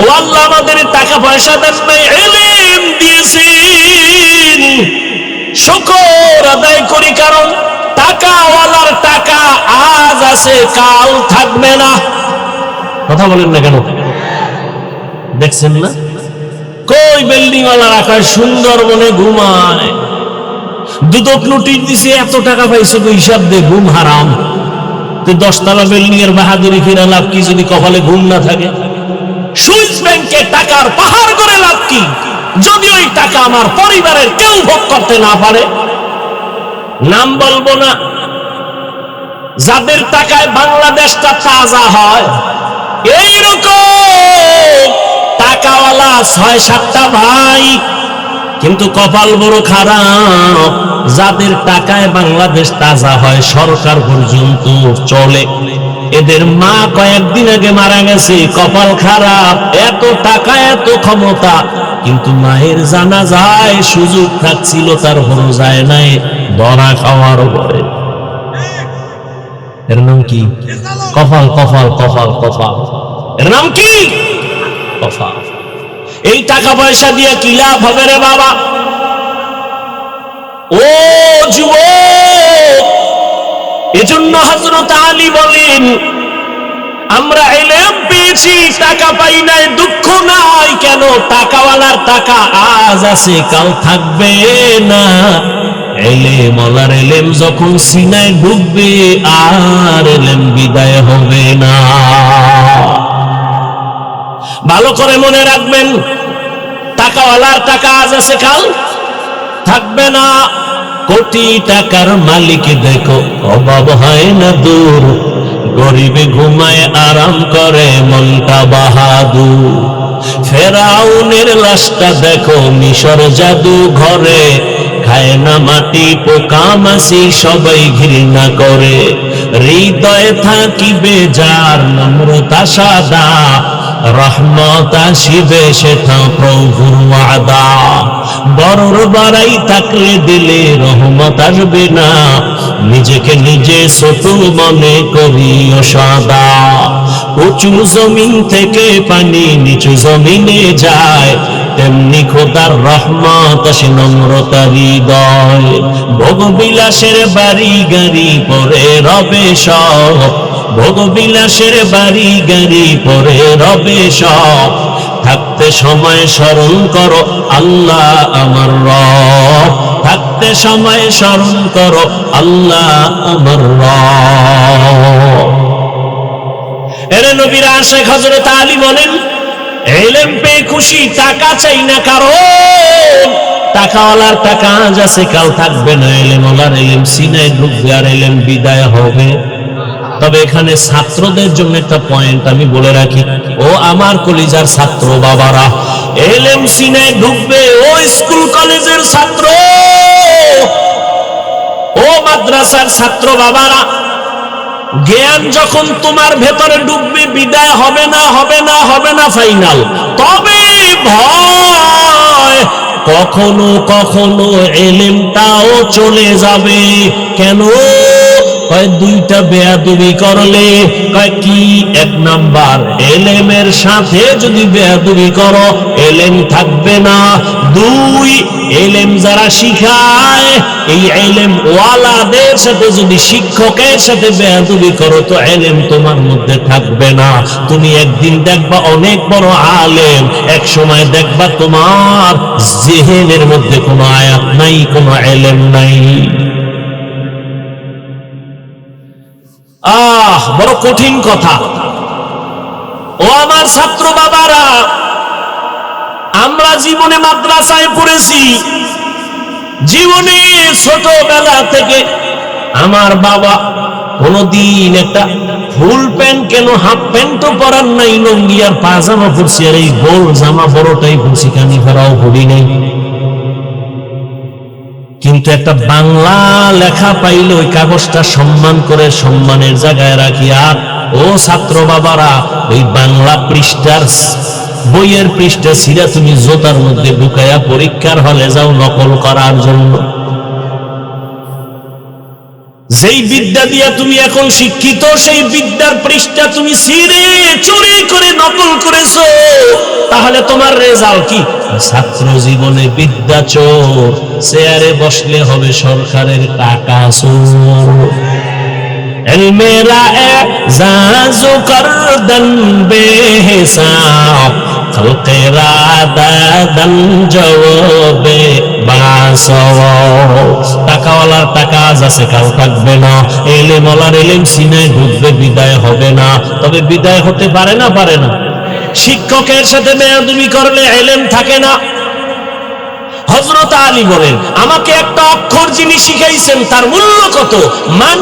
ও আল্লাহ, আমাদের টাকা পয়সা দেন নাই, ইলম দিয়েছেন, শুকর আদায় করি, কারণ টাকাওয়ালার টাকা আজ আছে, কাল থাকবে না। কথা বলেন না কেন? দেখছেন না কই বিল্ডিং ওয়ালা রাখা সুন্দরবনে ঘুমায়, দুদক নোটিশ দিছে, এত টাকা পাইছো, হিসাব দে, ঘুম হারাম। তুই 10 তলা বিল্ডিং এর বাহাদুরি ফিরা লাভ কি যদি কপালে ঘুম না থাকে? সুইস ব্যাংকে টাকার পাহাড় করে লাভ কি যদি ওই টাকা আমার পরিবারের কেউ ভোগ করতে না পারে? নাম বলবো না। যাদের টাকায় বাংলাদেশটা তাজা হয়, এইরকম টাকাওয়ালা 6-7টা ভাই, কিন্তু কপাল বড় খারাপ। যাদের টাকায় বাংলাদেশ তাজা হয়, সরকার পর্যন্ত চলে। এদের মা কয়েকদিন আগে মারা গেছে, কপাল খারাপ। এত টাকা, এত ক্ষমতা, কিন্তু মায়ের জানাজায় সুযোগ থাকছিল, তারপরও যায় নাই, ধরা খাওয়ার পরে। এর নাম কি? কপাল, কপাল, কপাল, কপাল। এর নাম কি? কপাল। এই টাকা পয়সা দিয়ে কি লাভ হবে রে বাবা? ও যুবক, এজন্য হযরত আলী বলেন, আমরা ইলম পেয়েছি, টাকা পাই নাই, দুঃখ নাই। কেন? টাকাওয়ালার টাকা আজ আছে, কাল থাকবে না। ইলম ওয়ালার ইলম যখন সিনায় ঢুকবে, আর ইলম বিদায় হবে না। ভালো করে মনে রাখবেন, টাকাওয়ালার টাকা আজ আছে, কাল থাকবে না। কোটি টাকার মালিক দেখো, অভাব হয় না দূর। গরিবে ঘুমায় আরাম করে, মনটা বাহাদুর। ফেরাউনের লাশটা দেখো, মিশর জাদু ঘরে। খায় না মাটি, পোকা মাছি সবাই ঘৃণা করে। হৃদয়ে থাকিবে যার নম্রতা সাদা, রহমত আসিবে সেটা প্রভুর ওয়াদা। বড়র বাড়াই থাকলে দিলে রহমত আসবে না, নিজেকে নিজে ছোট মনে করিও সদা। উঁচু জমিন থেকে পানি নিচু জমিনে যায়, তেমনি খোদার রহমত আসে নম্রতা হৃদয়। ভোগবিলাসের বাড়ি গাড়ি পরে রবে সব, ভোগবিলাসের বাড়ি গাড়ি পরে রবে সব। থাকতে সময় স্মরণ করো আল্লাহ আমার রব, থাকতে সময় স্মরণ করো আল্লাহ আমার রব। এরে নবীর আশিক হযরত আলী বলেন, ইলম পেয়ে খুশি, টাকা চাই না কারণ টাকাওয়ালার টাকা আজ আছে, কাল থাকবে না। ইলম ওয়ালার ইলম সিনায় ঢুকবে, আর ইলম বিদায় হবে। তবে এখানে ছাত্রদের জন্য একটা পয়েন্ট আমি বলে রাখি, ও আমার কলিজার ছাত্র বাবারা, ইলম সিনায় ঢুকবে। ও স্কুল কলেজের ছাত্র, ও মাদ্রাসার ছাত্র বাবারা, জ্ঞান যখন তোমার ভেতরে ডুববে, বিদায় হবে না, হবে না, হবে না ফাইনাল। তবে ভয়, কখনো কখনো ইলমটাও চলে যাবে। কেন? কয় দুইটা বেয়াদবি করলে। কয় কি? এক নাম্বার, ইলমের সাথে যদি বেয়াদবি করো, ইলম থাকবে না। দুই, ইলম যারা শিখায়, এই ইলম ওয়ালাদের সাথে যদি শিক্ষকের সাথে বেয়াদবি করো, তো ইলম তোমার মধ্যে থাকবে না। তুমি একদিন দেখবা অনেক বড় আলেম, এক সময় দেখবা তোমার জিহনের মধ্যে কোনো আয়াত নাই, কোনো ইলম নাই। বড় কঠিন কথা। ও আমার ছাত্র বাবারা, আমরা জীবনে মাদ্রাসায় পড়েছি, জীবনে ছোটবেলা থেকে আমার বাবা কোনদিন একটা ফুল প্যান্ট, কেন হাফ প্যান্টও পরার নাই, লুঙ্গি আর পাজামা পরছি, আর এই গোল জামা বড়টাই পরছি, কানি ফেরাও পড়ি নাই। কিন্তু একটা বাংলা লেখা পাইলে ওই কাগজটা সম্মান করে সম্মানের জায়গায় রাখি। আর ও ছাত্র বাবারা, ওই বাংলা পৃষ্ঠার বইয়ের পৃষ্ঠা ছিঁড়া তুমি জোতার মধ্যে ঢুকাইয়া পরীক্ষার হলে যাও নকল করার জন্য। যেই বিদ্যা দিয়া তুমি এখন শিক্ষিত, সেই বিদ্যার পৃষ্ঠা তুমি ছিঁড়ে চুরি করে নকল করেছো, তাহলে তোমার রেজাল্ট কি? ছাত্র জীবনে বিদ্যা চোর, চেয়ারে বসলে হবে সরকারের টাকা চোর। মেরা এজাজু করদন বেহিসাব, খলকেরা দাদন জওবে বাসওয়াব। টাকাওয়ালার টাকা আজ আছে, কাল থাকবে না। ইলম ওয়ালার ইলম সিনায় ঢুকবে, বিদায় হবে না। তবে বিদায় হতে পারে না, পারে না। শিক্ষকের সাথে বেয়াদবি করলে ইলম থাকে না। হযরত আলী বলেন, আমাকে একটা অক্ষর যিনি শিখাইছেন, তার মূল্য কত? মান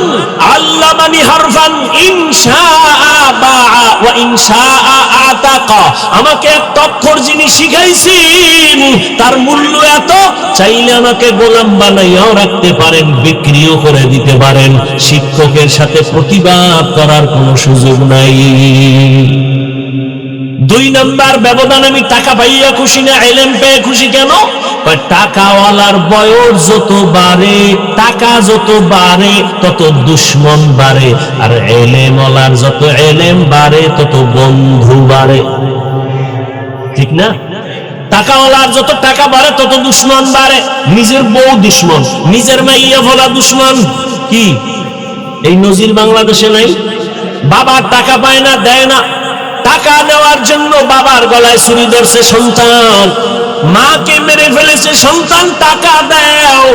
আল্লামানি হারফান ইনশাআ বাআ ওয়া ইনশাআ আতাকা। আমাকে একটা অক্ষর যিনি শিখাইছেন, তার মূল্য এত। চাইলে আমাকে গোলাম বানাইয়াও রাখতে পারেন, বিক্রিও করে দিতে পারেন। শিক্ষকের সাথে প্রতিবাদ করার কোনো সুযোগ নাই। দুই নাম্বার ব্যবধান, আমি টাকা পাইয়া খুশি না, ইলম পেয়ে খুশি। কেন? টাকাওয়ালার বয়স যত বাড়ে, টাকা যত বাড়ে, তত দুশ্মন বাড়ে। আর ইলম ওয়ালার যত ইলম বাড়ে, তত বন্ধু বাড়ে। ঠিক না? টাকাওয়ালার যত টাকা বাড়ে তত দুশ্মন বাড়ে। নিজের বউ দুশ্মন, নিজের মাইয়া ভোলা দুশ্মন। কি এই নজির বাংলাদেশে নাই? বাবার টাকা পায় না, দেয় না, টাকা নেওয়ার জন্য বাবার গলায় ছুরি ধরছে সন্তান, মাকে মেরে ফেলেছে সন্তান, টাকা দাও।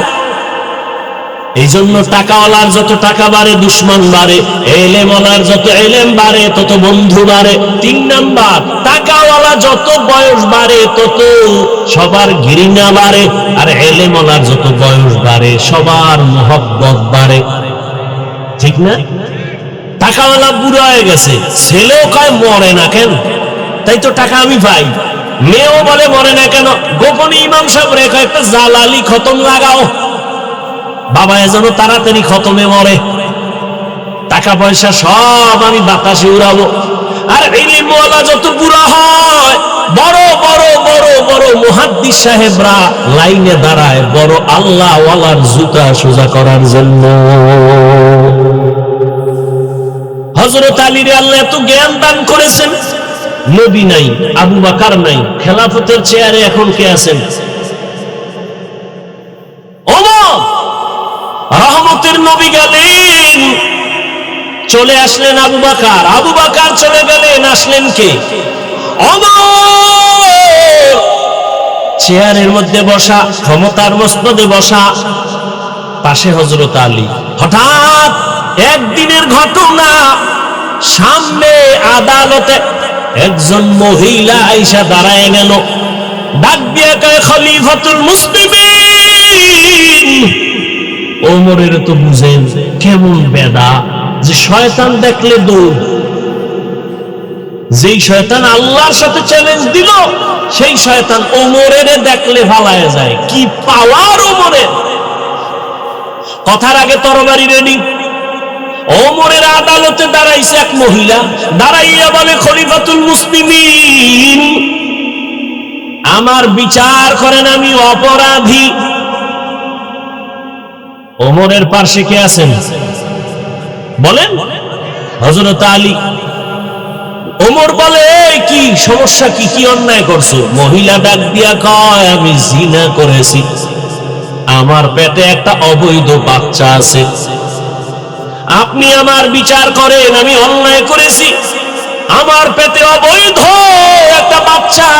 এই জন্য টাকাওয়ালার যত টাকা বাড়ে দুশ্মন বাড়ে, এলেমওয়ালার যত এলেম বাড়ে তত বন্ধু বাড়ে। 3 নাম্বার, টাকাওয়ালা যত বয়স বাড়ে তত সবার ঘৃণা বাড়ে, আর এলেমওয়ালার যত বয়স বাড়ে সবার মহব্বত বাড়ে। ঠিক না? টাকাওয়ালা বুড়া হয়ে গেছে, ছেলেও কয় মরে না কেন, তাই তো টাকা আমি পাই। মেয়েও বলে মরে না কেন, গোপনে ইমাম সাহেব রেখে একটা জালালি খতম লাগাও, বাবা যেন তাড়াতাড়ি খতমে মরে। টাকা পয়সা সব আমি বাতাসে উড়াবো। আর ইলমওয়ালা যত বুড়া হয়, বড় বড় বড় বড় মুহাদ্দিস সাহেবরা লাইনে দাঁড়ায় বড় আল্লাহ ওয়ালার জুতা সোজা করার জন্য। হযরত আলীর আল্লাহ এত জ্ঞান দান করেছেন, নবী নাই, আবু বকর নাই, খেলাফতের চেয়ারে এখন কে আছেন? ওমর। রহমতের নবী গেলেন, চলে আসলেন আবু বকর, আবু বকর চলে গেলেন, আসলেন কে? ওমর। চেয়ারের মধ্যে বসা, ক্ষমতার মসনদে বসা, পাশে হযরত আলী। হঠাৎ একদিনের ঘটনা, সামনে আদালতে একজন মহিলা আয়েশা দাঁড়ায় গেল, ডাক দিয়ে কয় খলিফাতুল মুসলিমিন। ওমরের তো বুঝেন কেমন বেদা, যে শয়তান দেখলে দৌড়। যেই শয়তান আল্লাহর সাথে চ্যালেঞ্জ দিল, সেই শয়তান ওমরের দেখলে ভালায় যায়। কি পাওয়ার ওমরের! কথার আগে তরবারি রেডি। ওমরের আদালতে দাঁড়াইছে এক মহিলা, দাঁড়াইয়া বলে খলিফাতুল মুসলিমিন, আমার বিচার করেন, আমি অপরাধী। ওমরের পাশে কে আছেন বলেন? হযরত আলী। ওমর বলে কি সমস্যা, কি কি অন্যায় করছো? মহিলা ডাক দিয়া কয়, আমি জিনা করেছি, আমার পেটে একটা অবৈধ বাচ্চা আছে, আপনি আমার বিচার করেন, আমি অন্যায় করেছি, আমার পেটে অবৈধ একটা বাচ্চা,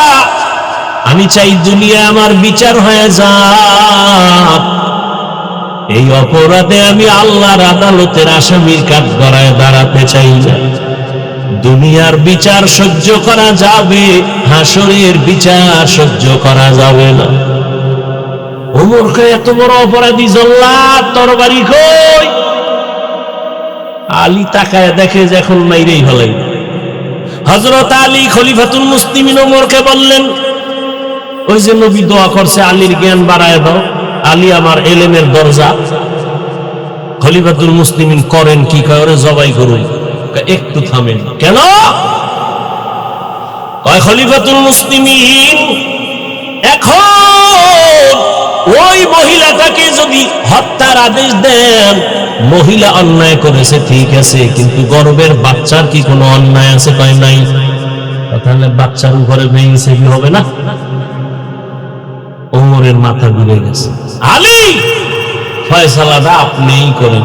আমি চাই দুনিয়া আমার বিচার হয়ে যাক। এই অপরাধে আমি আল্লাহর আদালতের আসামির কাঠ গড়ায় দাঁড়াতে চাই না। দুনিয়ার বিচার সহ্য করা যাবে, হাসরের বিচার সহ্য করা যাবে না। ওমরকে এত বড় অপরাধী জল্লাদ, তরবারি কই? আলী তাকায় দেখে যে এখন মাইরেই হলেন। হযরত আলী খলিফাতুল মুসলিমিন ওমরকে বললেন, ওই যে নবী দোয়া করছে আলীর জ্ঞান বাড়ায় দাও, আলী আমার এলেমের দরজা। খলিফাতুল মুসলিমিন করেন কি? কয় ওরে জবাই করুন। একটু থামেন। কেন? কয় খলিফাতুল মুসলিমিন এখন ওই মহিলাটাকে যদি হত্যার আদেশ দেন, মহিলা অন্যায় করেছে ঠিক আছে, কিন্তু গর্ভের বাচ্চার কি কোনো অন্যায় আছে? কয় নাই। তাহলে বাচ্চার উপরে ভেঙেছে কি হবে না? ওমরের মাথা ঘুরে গেছে। আলী, ফয়সালাটা আপনিই করেন।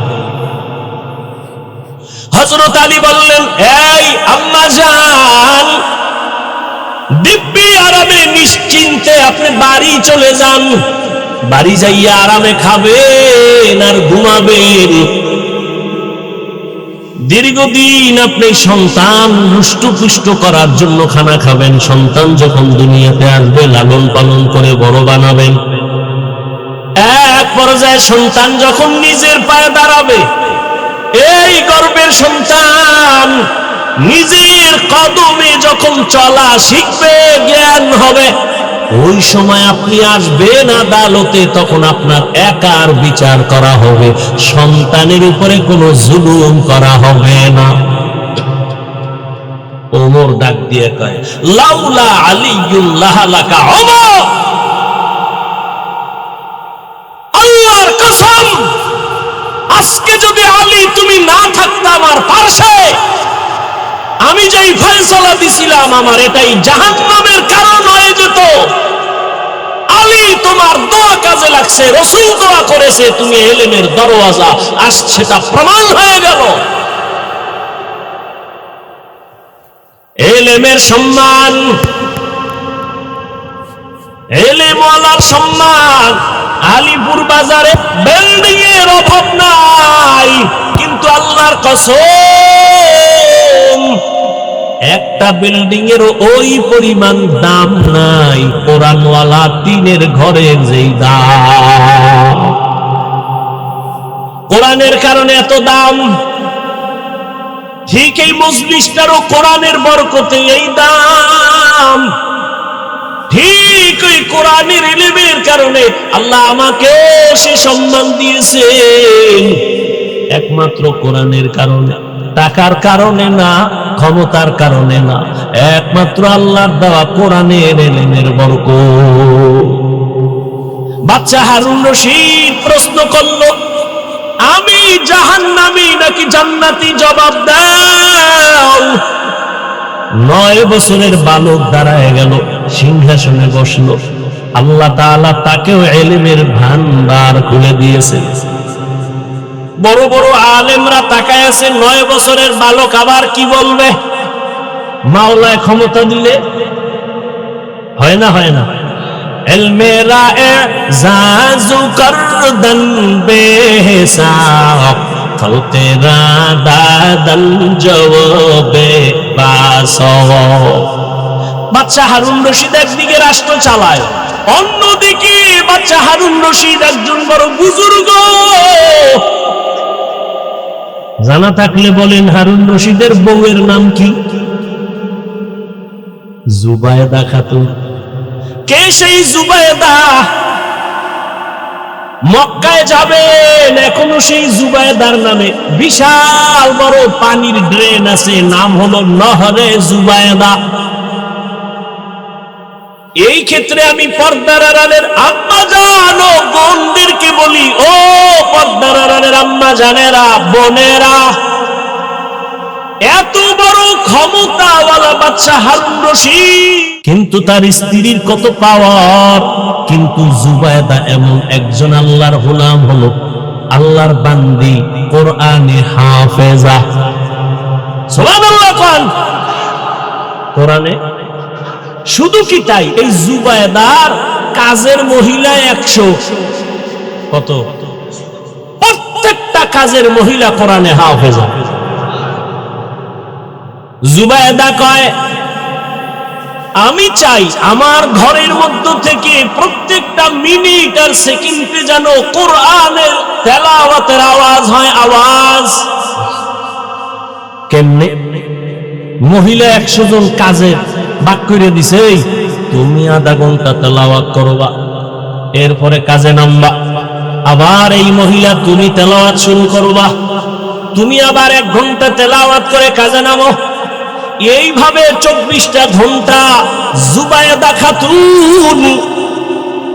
হযরত আলী বললেন, এই আম্মা জান, দিব্যি আরামে নিশ্চিন্তে আপনি বাড়ি চলে যান, বাড়ি যাইয়া আরামে খাবেন আর ঘুমাবেন। দীর্ঘদিন আপনি সন্তান রুষ্টপুষ্ট করার জন্য খানা খাবেন, সন্তান যখন দুনিয়াতে আসবে লালন পালন করে বড় বানাবেন। এক পর্যায়ে সন্তান যখন নিজের পায়ে দাঁড়াবে, এই গর্ভের সন্তান নিজের কদমে যখন চলা শিখবে, জ্ঞান হবে, ওই সময় আপনি আসবেন আদালতে, তখন আপনার একার বিচার করা হবে, সন্তানের উপরে কোনো জুলুম করা হবে না। ওমর ডাক দিয়ে কয়, লাউলা আলিয়্যুল লাহালাকা ওমর, আল্লাহর কসম, আজকে যদি আলী তুমি না থাকতা আমার পাশে, আমি যেই ফয়সালা দিছিলাম আমার এটাই জাহান্নামের কারণ হয়ে যেত। কাজে লাগছে, রাসূল দোয়া করেছে, তুমি ইলমের দরওয়াজা, আজ সেটা প্রমাণ হয়ে গেল। ইলমের সম্মান, ইলমওয়ালার সম্মান। আলিপুর বাজারে বিল্ডিং এর অভাব নাই, কিন্তু আল্লাহর কসম একটা বিল্ডিং এর ওই পরিমাণ দাম নাই কোরআনওয়ালা টিনের ঘরের যেই দাম। কোরআনের কারণে এত দাম, ঠিক এই মজলিসটারও কোরআনের বরকতে এই দাম। ঠিক ওই কোরআনের ইলমের কারণে আল্লাহ আমাকে সে সম্মান দিয়েছেন, একমাত্র কোরআনের কারণে, টাকার কারণে না, ক্ষমতার কারণে না, একমাত্র আল্লাহর দেওয়া কোরআনের ইলমের বরকত। বাচ্চা হারুন রশিদ প্রশ্ন করলো, আমি জাহান্নামী নাকি জান্নাতি, জবাব দাও। 9 বছরের বালক দাঁড়ায় গেল, সিংহাসনে বসলো। আল্লাহ তাআলা তাকেও ইলমের ভান্ডার খুলে দিয়েছে। বড় বড় আলেমরা তাকায় আছে, 9 বছরের বালক আবার কি বলবে? মাওলায় ক্ষমতা দিলে হয় না, হয় না। ইলমেরা এজাজু করদন বেহিসাব, খলকেরা দাদল জওয়াবে বাসো। বাচ্চা হারুন রশিদ একদিকে রাষ্ট্র চালায়, অন্যদিকে বাচ্চা হারুন রশিদ একজন বড় বুজুর্গ। জানা থাকলে বলেন, হারুন রশিদের বউয়ের নাম কি? জুবায়েদা খাতুন। কে সেই জুবায়েদা? মক্কায় যাবেন, এখনো সেই জুবায়েদার নামে বিশাল বড় পানির ড্রেন আছে, নাম হলো নহরে জুবায়েদা। এই ক্ষেত্রে আমি পর্দার আড়ালের আম্মা জান ও বোনদেরকে বলি, ও পর্দার আড়ালের আম্মা জানেরা, বোনেরা, এত বড় ক্ষমতাওয়ালা বাচ্চা হারুন রশিদ, কিন্তু তার স্ত্রীর কত পাওয়ার। কিন্তু জুবায়েদা এমন একজন আল্লাহর গোলাম, হলো আল্লাহর বান্দি, কোরআনে হাফেজা। সুবহানাল্লাহ। কোরআনে শুধু কি তাই, এই জুবায়েদার কাজের মহিলা 100। কত? প্রত্যেকটা কাজের মহিলা কোরআনে হাফেজা। জুবায়েদা কয়, আমি চাই আমার ঘরের মধ্য থেকে প্রত্যেকটা মিনিট আর সেকেন্ডে যেন কোরআনের তেলাওয়াতের আওয়াজ হয়। আওয়াজ কেমনে? মহিলা 100 জন কাজের ভাগ করে দিছে, তুমি আধা ঘন্টা তেলাওয়াত করবা, এরপরে কাজে নামবা, আবার এই মহিলা তুমি তেলাওয়াত শুরু করবা, তুমি আবার 1 ঘন্টা তেলাওয়াত করে কাজে নামো। এইভাবে 24টা ঘন্টা জুবায়েদা খাতুন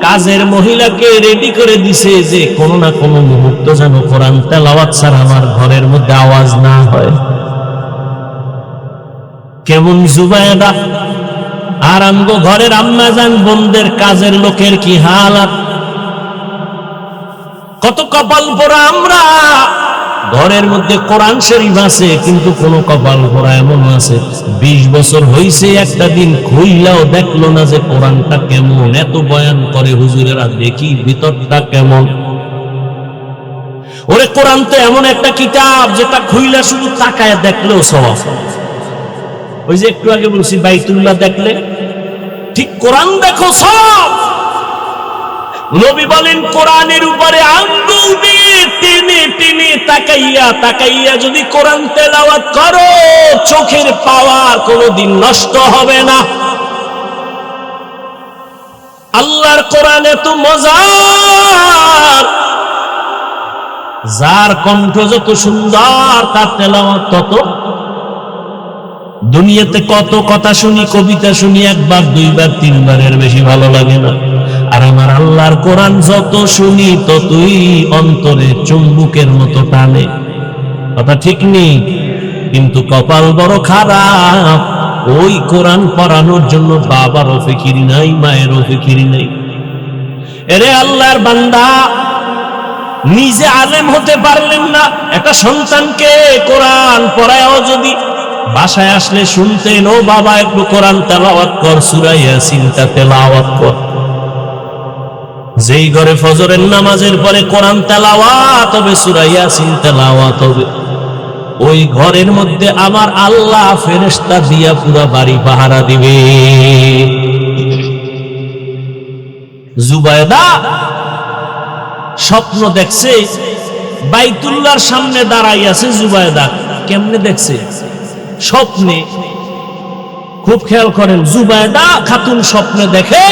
কাজের মহিলাকে রেডি করে দিছে, যে কোনো না কোনো মুহূর্ত যেন কোরআন তেলাওয়াত ছাড়া আমার ঘরের মধ্যে আওয়াজ না হয়। কেমন জুবায়েদা! আর আমগো ঘরের আম্মা জান বোনদের কাজের লোকের কি হালাত! কত কপাল পোড়া আমরা! ঘরের মধ্যে কোরআন শরীফ আছে, কিন্তু কোন কপাল পোড়া এমন আছে 20 বছর হইছে একটা দিন খুইলাও দেখলো না যে কোরআনটা কেমন। এত বয়ান করে হুজুরেরা, দেখি ভিতরটা কেমন। ওরে কোরআন তো এমন একটা কিতাব যেটা খুইলা শুধু তাকায় দেখলেও সওয়াব। ওই যে একটু আগে বলছি বাইতুল্লাহ দেখলে ঠিক কোরআন দেখো সব। নবী বলেন কোরআনের উপরে আঙ্গুল দিয়ে টেনে টেনে তাকাইয়া তাকাইয়া যদি কোরআন তেলাওয়াত করো, চোখের পাওয়ার কোনোদিন নষ্ট হবে না। আল্লাহর কোরআন এত মজার, যার কণ্ঠ যত সুন্দর তার তেলাওয়াত তত। দুনিয়াতে কত কথা শুনি, কবিতা শুনি, 1 বার 2 বার 3 বারের বেশি ভালো লাগে না। আর আমার আল্লাহর কোরআন যত শুনি ততই অন্তরে চুম্বকের মতো টানে। কথা ঠিক নেই, কিন্তু কপাল বড় খারাপ। ওই কোরআন পড়ানোর জন্য বাবারও ফিকির নাই, মায়েরও ফিকির নাই। এরে আল্লাহর বান্দা, নিজে আলেম হতে পারলেন না, একটা সন্তানকে কোরআন পড়ায়ও যদি বাসায় আসলে শুনতেন, ও বাবা একটু কোরআন তেলাওয়াত কর, সূরা ইয়াসিনটা তেলাওয়াত কর। যেই ঘরে ফজরের নামাজের পরে কোরআন তেলাওয়াত হবে, সূরা ইয়াসিন তেলাওয়াত হবে, ওই ঘরের মধ্যে আমার আল্লাহ ফেরেশতা দিয়া পুরা বাড়ি পাহারা দিবে। জুবায়দা স্বপ্ন দেখছে, বাইতুল্লাহর সামনে দাঁড়াই আছে জুবায়দা। কেমনে দেখছে? স্বপ্নে। খুব খেয়াল করেন, জুবায়দা খাতুন স্বপ্নে দেখে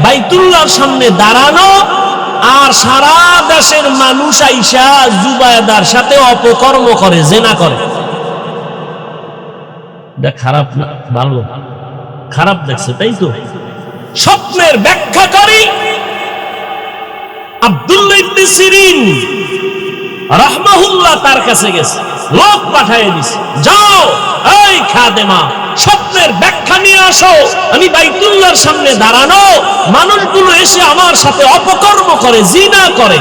বাইতুল্লাহর সামনে দাঁড়ানো, আর সারা দেশের মানুষ আইসা জুবায়দার সাথে অপকর্ম করে, জেনা করে। খারাপ না ভালো? খারাপ দেখছে, তাই তো? স্বপ্নের ব্যাখ্যা করি আব্দুল্লাহ ইবনে সিরিন রাহমাহুল্লাহ তার কাছে গেছে, লোক পাঠিয়ে দিছে, যাও এই খাদেমা স্বপ্নের ব্যাখ্যা নিয়ে আসো, আমি বাইতুল্লাহর সামনে দাঁড়ানো, মানুষগুলো এসে আমার সাথে অপকর্ম করে, জিনা করে।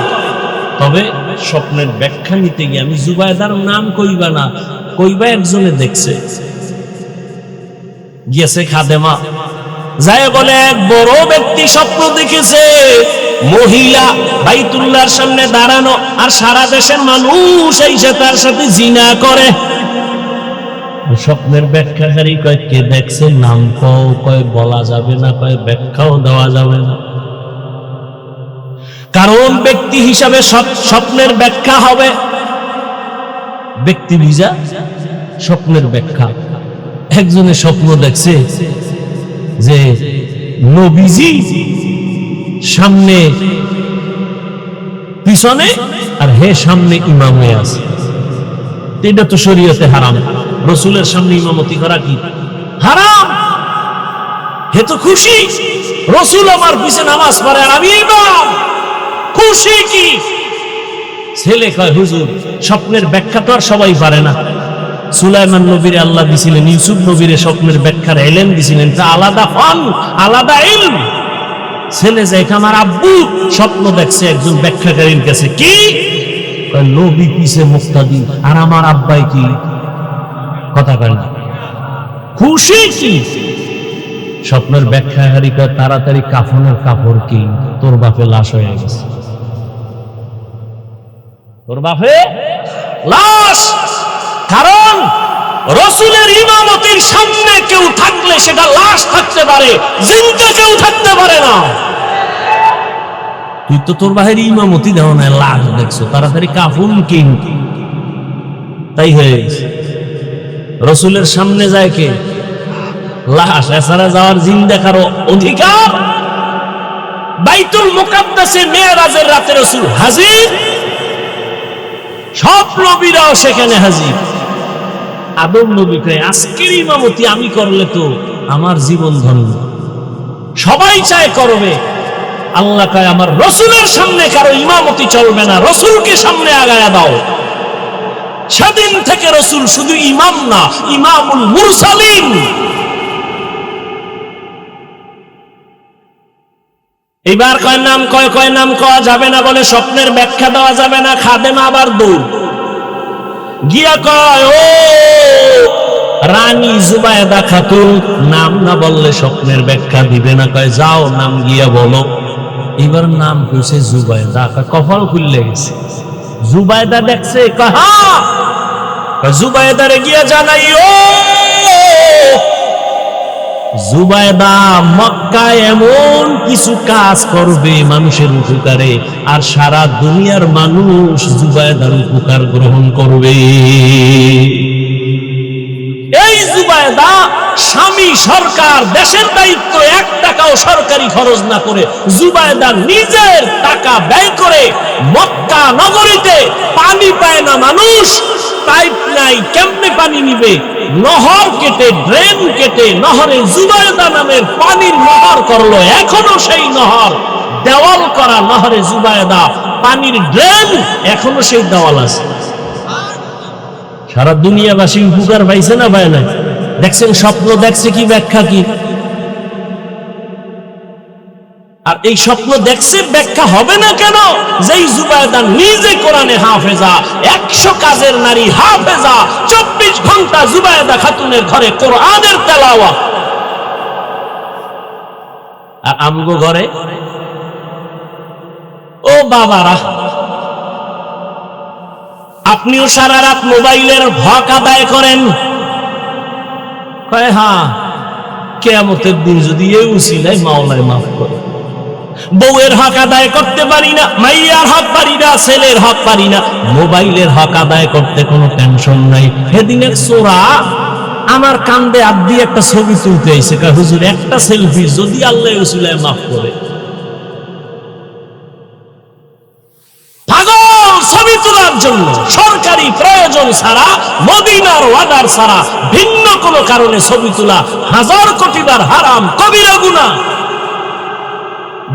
তবে স্বপ্নের ব্যাখ্যা নিতে গিয়ে আমি জুবায়দার নাম কইবা না, কইবা একজনে দেখছে। গিয়েছে খাদেমা, যায় বলে এক বড় ব্যক্তি স্বপ্ন দেখেছে, মহিলা বাইতুল্লাহর সামনে দাঁড়ানো, আর সারা দেশের মানুষ এসে তার সাথে জিনা করে। স্বপ্নের ব্যাখ্যাকারী কয়, কে দেখছে? নাম কও। কয় বলা যাবে না, কয় ব্যাখ্যাও দেওয়া যাবে না, কারণ ব্যক্তি হিসাবে স্বপ্নের ব্যাখ্যা হবে ব্যক্তি ভিজা, স্বপ্নের ব্যাখ্যা। একজনে স্বপ্ন দেখছে যে নবীজি সামনে পিছনে, আর হে সামনে ইমাম হয়ে আছে। এটা তো শরীয়তে হারাম। রাসূলের সামনে ইমামতি করা কি হারাম? হে তো খুশি, রাসূল আমার পিছনে নামাজ পড়ে আর আমি ইমাম, খুশি কি? ছেলে কয়, হুজুর স্বপ্নের ব্যাখ্যা তো আর সবাই পারে না। সুলাইমান নবীরে আল্লাহ দিছিলেন, ইউসুফ নবীরে স্বপ্নের ব্যাখ্যার ইলম দিছিলেন, তা আলাদা ফান, আলাদা ইলম। ছেলে যায়, আমার আব্বু স্বপ্ন দেখছে একজন ব্যাখ্যাকারীর কাছে। কি? নবী পিছে মুক্তাদি, আর আমার আব্বাই কি? কথা কয় না। খুশি কি? স্বপ্নের ব্যাখ্যাকারী কয়, তাড়াতাড়ি কাফনের কাপড় কি, তোর বাপে লাশ হয়ে গেছে, তোর বাপে লাশ। কারণ রাসূলের ইমামতির সামনে কেউ থাকলে সেটা লাশ থাকতে পারে, জিন্দা কেউ থাকতে পারে না। তুই তো তোর বাহির ইমামতি দেও না, লাশ দেখছো, তাড়াতাড়ি কাফন কিন। তাই হয়ে গেছে, রাসূলের সামনে যায় কে? লাশ। এছাড়া যাওয়ার জিন দেখার অধিকার। বাইতুল মুকাদ্দাসে মেরাজের রাতে রাসূল হাজির, সব নবীরাও সেখানে হাজির। আদম নবী কয়, আজকের ইমামতি আমি করলে তো আমার জীবন ধন্য, সবাই চায় করবে। আল্লাহ কয়, আমার রাসূলের সামনে কারো ইমামতি চলবে না, রাসূলকে সামনে আগায়া দাও। সেদিন থেকে রাসূল শুধু ইমাম না, ইমামুল মুরসালিন। এবার কয় নাম, কয় নাম কওয়া যাবে না, বলে স্বপ্নের ব্যাখ্যা দেওয়া যাবে না। খাদেমা আবার দৌড় গিয়া কয়, ও রানী জুবায়দা খাতুন, নাম না বললে স্বপ্নের ব্যাখ্যা দিবে না। কয় যাও, নাম গিয়া বলো। এবার নাম কইছে জুবায়দা। কপাল খুললে গেছে, জুবায়দা দেখছে। জুবায়দারে গিয়া জানাই, ও জুবায়দা মক্কায় এমন কিছু কাজ করবে মানুষের উপকারে, আর সারা দুনিয়ার মানুষ জুবায়দার উপকার গ্রহণ করবে। এই জুবায়দা স্বামী সরকার, দেশের দায়িত্ব, 1 টাকাও সরকারি খরচ না করে জুবায়দা নিজের টাকা ব্যয় করে মক্কা নগরীতে পানি পায় না মানুষ, পাইপ নাই, কেমনে পানি নিবে? নহর কেটে, ড্রেন কেটে নহরে জুবায়দা নামের পানির নহর করলো। এখনো সেই নহর, দেওয়াল করা নহরে জুবায়দা পানির ড্রেন, এখনো সেই দেওয়াল আছে। সারা দুনিয়াবাসী উপকার পাইছে না পায় না? দেখছেন স্বপ্ন দেখছে কি, ব্যাখ্যা কি? আর এই স্বপ্ন দেখছে, ব্যাখ্যা হবে না কেন? যেই জুবায়দা নিজে কোরআনে হাফেজা, 100 কাজের নারী হাফেজা, 24 ঘন্টা জুবায়দা খাতুনের ঘরে কোরআনের তেলাওয়াত। আর আমগো ঘরে ও বাবারা, আপনিও সারা রাত মোবাইলের হক আদায় করেন। কয় হ্যাঁ, কিয়ামতের দিন যদি এই উসিলায় মাওলায় মাফ করে। বউয়ের হক আদায় করতে পারি না, মাইয়ার হক পারি না, ছেলের হক পারি না, মোবাইলের হক আদায় করতে কোনো টেনশন নাই। সেদিনের চোরা আমার কান্দে হাত দিয়ে একটা ছবি তুলতে আইছে, কয় হুজুর একটা সেলফি যদি আল্লাহ উসিলায় মাফ করে। পাগল ছবি তোলার জন্য সরকারি প্রয়োজন ছাড়া, মদিনার ওয়াদার ছাড়া ভিন্ন কোনো কারণে ছবি তোলা 1000 কোটি বার হারাম, কবিরা গুনাহ।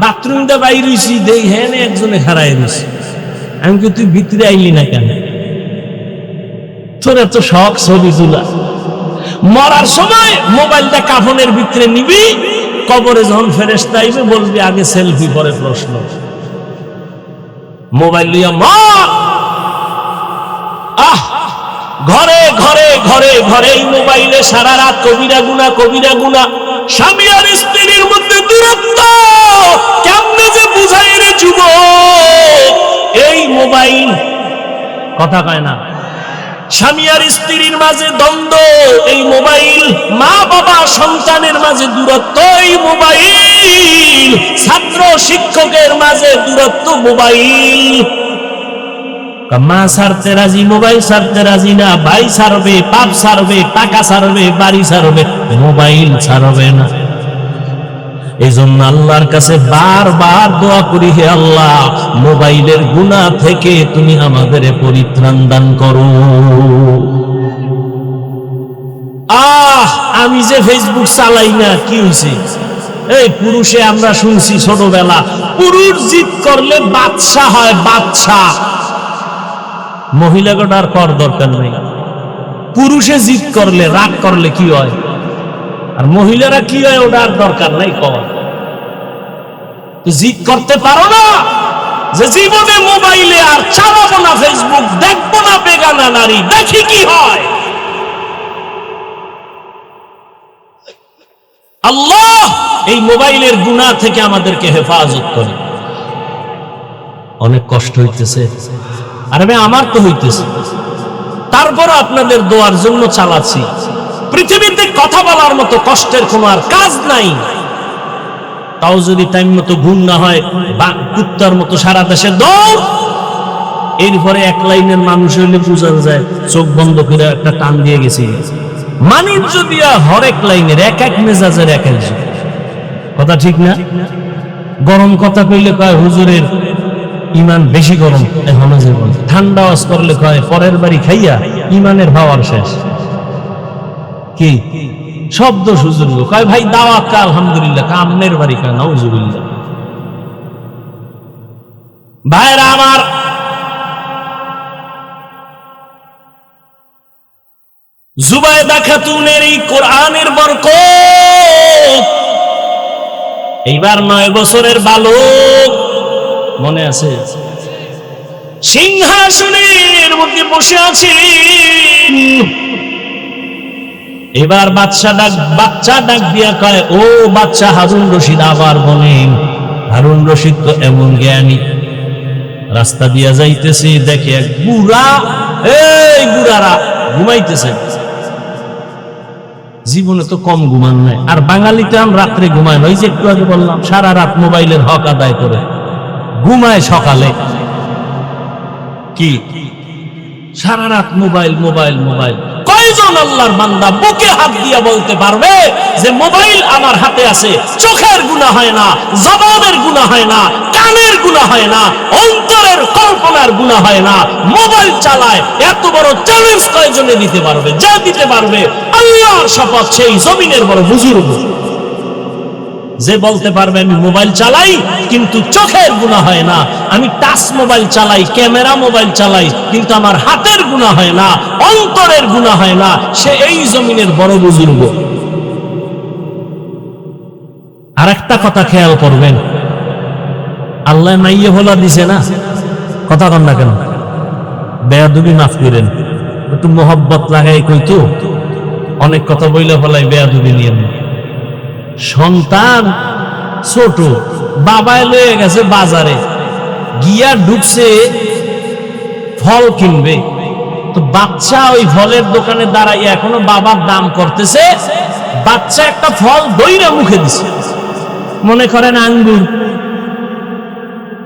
বাথরুম দে বাইরেছি, দেই হ্যাঁ একজনে হারাই রয়েছে। আমি কি, তুই ভিতরে আইলি না কেন? তোর এত শখ ছবি তোলা। মরার সময় মোবাইলটা কাফনের ভিতরে নিবি, কবরে যখন ফেরেশতা আইবে বলবি আগে সেলফি পরে প্রশ্ন। মোবাইল লিয়া মর। আহ, ঘরে ঘরে ঘরে ঘরে এই মোবাইলে সারা রাত কবিরা গুনাহ, কবিরা গুনাহ। স্বামী আর স্ত্রীর মধ্যে দূরত্ব কেমনে যে বুঝাই রে যুবক। এই মোবাইল কথা কয় না। স্বামী আর স্ত্রীর মাঝে দ্বন্দ্ব, এই মোবাইল। মা বাবা সন্তানের মাঝে দূরত্ব, এই মোবাইল। ছাত্র শিক্ষকের মাঝে দূরত্ব, মোবাইল। মা ছাড়তে রাজি, মোবাইল ছাড়তে রাজি না। ভাই ছাড়বে, বাপ ছাড়বে, টাকা ছাড়বে, বাড়ি ছাড়বে, মোবাইল ছাড়বে না। এই জন্য আল্লাহর কাছে বারবার দোয়া করি, হে আল্লাহ, মোবাইলের গুনাহ থেকে তুমি আমাদের পরিত্রাণ দান করো। আমি যে ফেসবুক চালাই না, কি হয়েছে? এই পুরুষে আমরা শুনছি ছোটবেলা, পুরুষ জিদ করলে বাদশা হয়, বাদশা। মহিলাগোটার কর দরকার নেই। পুরুষে জিদ করলে, রাগ করলে কি হয়, আর মহিলারা কি হয় ওটার দরকার নাই। কর জিদ করতে পারো না যে জীবনে মোবাইলে আর চালাবো না, ফেসবুক দেখবো না, বেগানা নারী দেখি কি হয়। আল্লাহ এই মোবাইলের গুনাহ থেকে আমাদেরকে হেফাজত করে। অনেক কষ্ট হইতেছে, আর আমার তো হইতেছে, তারপর আপনাদের দোয়ার জন্য চালাচ্ছি। পৃথিবীতে কথা বলার মতো কষ্টের কোনো আর কাজ নাই। তাও যদি টাইম মতো ঘুম না হয়, বা কুত্তার মতো সারা দেশে দৌড়। এরপরে এক লাইনের মানুষ হইলে বোঝা যায় চোখ বন্ধ করে একটা টান দিয়ে গেছি। মানুষ যদি হরেক লাইনের এক এক মেজাজের এক এক কথা, ঠিক না? গরম কথা কইলে কয় হুজুরের ইমান বেশি গরম, এখন ঠান্ডা ওয়াজ করলে কয় পরের বাড়ি খাইয়া ইমানের ভাওয়ার শেষ। কি শব্দ সুযোগ কয় ভাই দাওয়াত কা আলহামদুলিল্লাহ, কামনের বাড়ি কয় নাউজুবিল্লাহ। ভাইরা আমার, জুবায়দা খাতুনের এই কোরআনের বরকত। এইবার 9 বছরের বালক, মনে আছে? সিংহাসনের মধ্যে বসে আছেন। এবার বাচ্চা ডাক দিয়া কয়, ও বাচ্চা হারুন রশিদ আবার বলেন। হারুন রশিদ তো এমন জ্ঞানী, রাস্তা দিয়া যাইতেছে, দেখে এক বুড়া, এই বুড়ারা ঘুমাইতেছে। জীবনে তো কম ঘুমান নাই, আর বাঙালিতে আমি রাত্রে ঘুমায় না। ওই যে একটু আগে বললাম, সারা রাত মোবাইলের হক আদায় করে ঘুমায়, সকালে কি সারা রাত মোবাইল মোবাইল মোবাইল। কয়জন আল্লাহর বান্দা বুকে হাত দিয়া বলতে পারবে যে মোবাইল আমার হাতে আছে, চোখের গুনাহ হয় না, জবানের গুনাহ হয় না, কানের গুনাহ হয় না, অন্তরের কল্পনার গুনাহ হয় না, মোবাইল চালায়? এত বড় চ্যালেঞ্জ কয়জনে দিতে পারবে? যা দিতে পারবে আল্লাহর শপথ, সেই জমিনের বড় বুজুর্গ। যে বলতে পারবে আমি মোবাইল চালাই কিন্তু চোখের গুনাহ হয় না, আমি টাচ মোবাইল চালাই, ক্যামেরা মোবাইল চালাই, কিন্তু আমার হাতের গুনাহ হয় না, অন্তরের গুনাহ হয় না, সে এই জমিনের বড় বুজুর্গ। আর একটা কথা খেয়াল করবেন, আল্লাহ মাইয়ে ভোলা দিছে না, কথা কন না কেন? বেয়াদবি মাফ করেন, একটু মোহব্বত লাগাই কইতো, অনেক কথা বইলে ফলাই বেয়াদবি নিয়ে। সন্তান ছোট, বাবায় লয়ে গেছে বাজারে, গিয়া ঢুকছে ফল কিনবে, তো বাচ্চা ওই ফলের দোকানে দাঁড়াই এখনো বাবার দাম করতেছে, বাচ্চা একটা ফল দইরা মুখে দিছে, মনে করেন আঙ্গুর।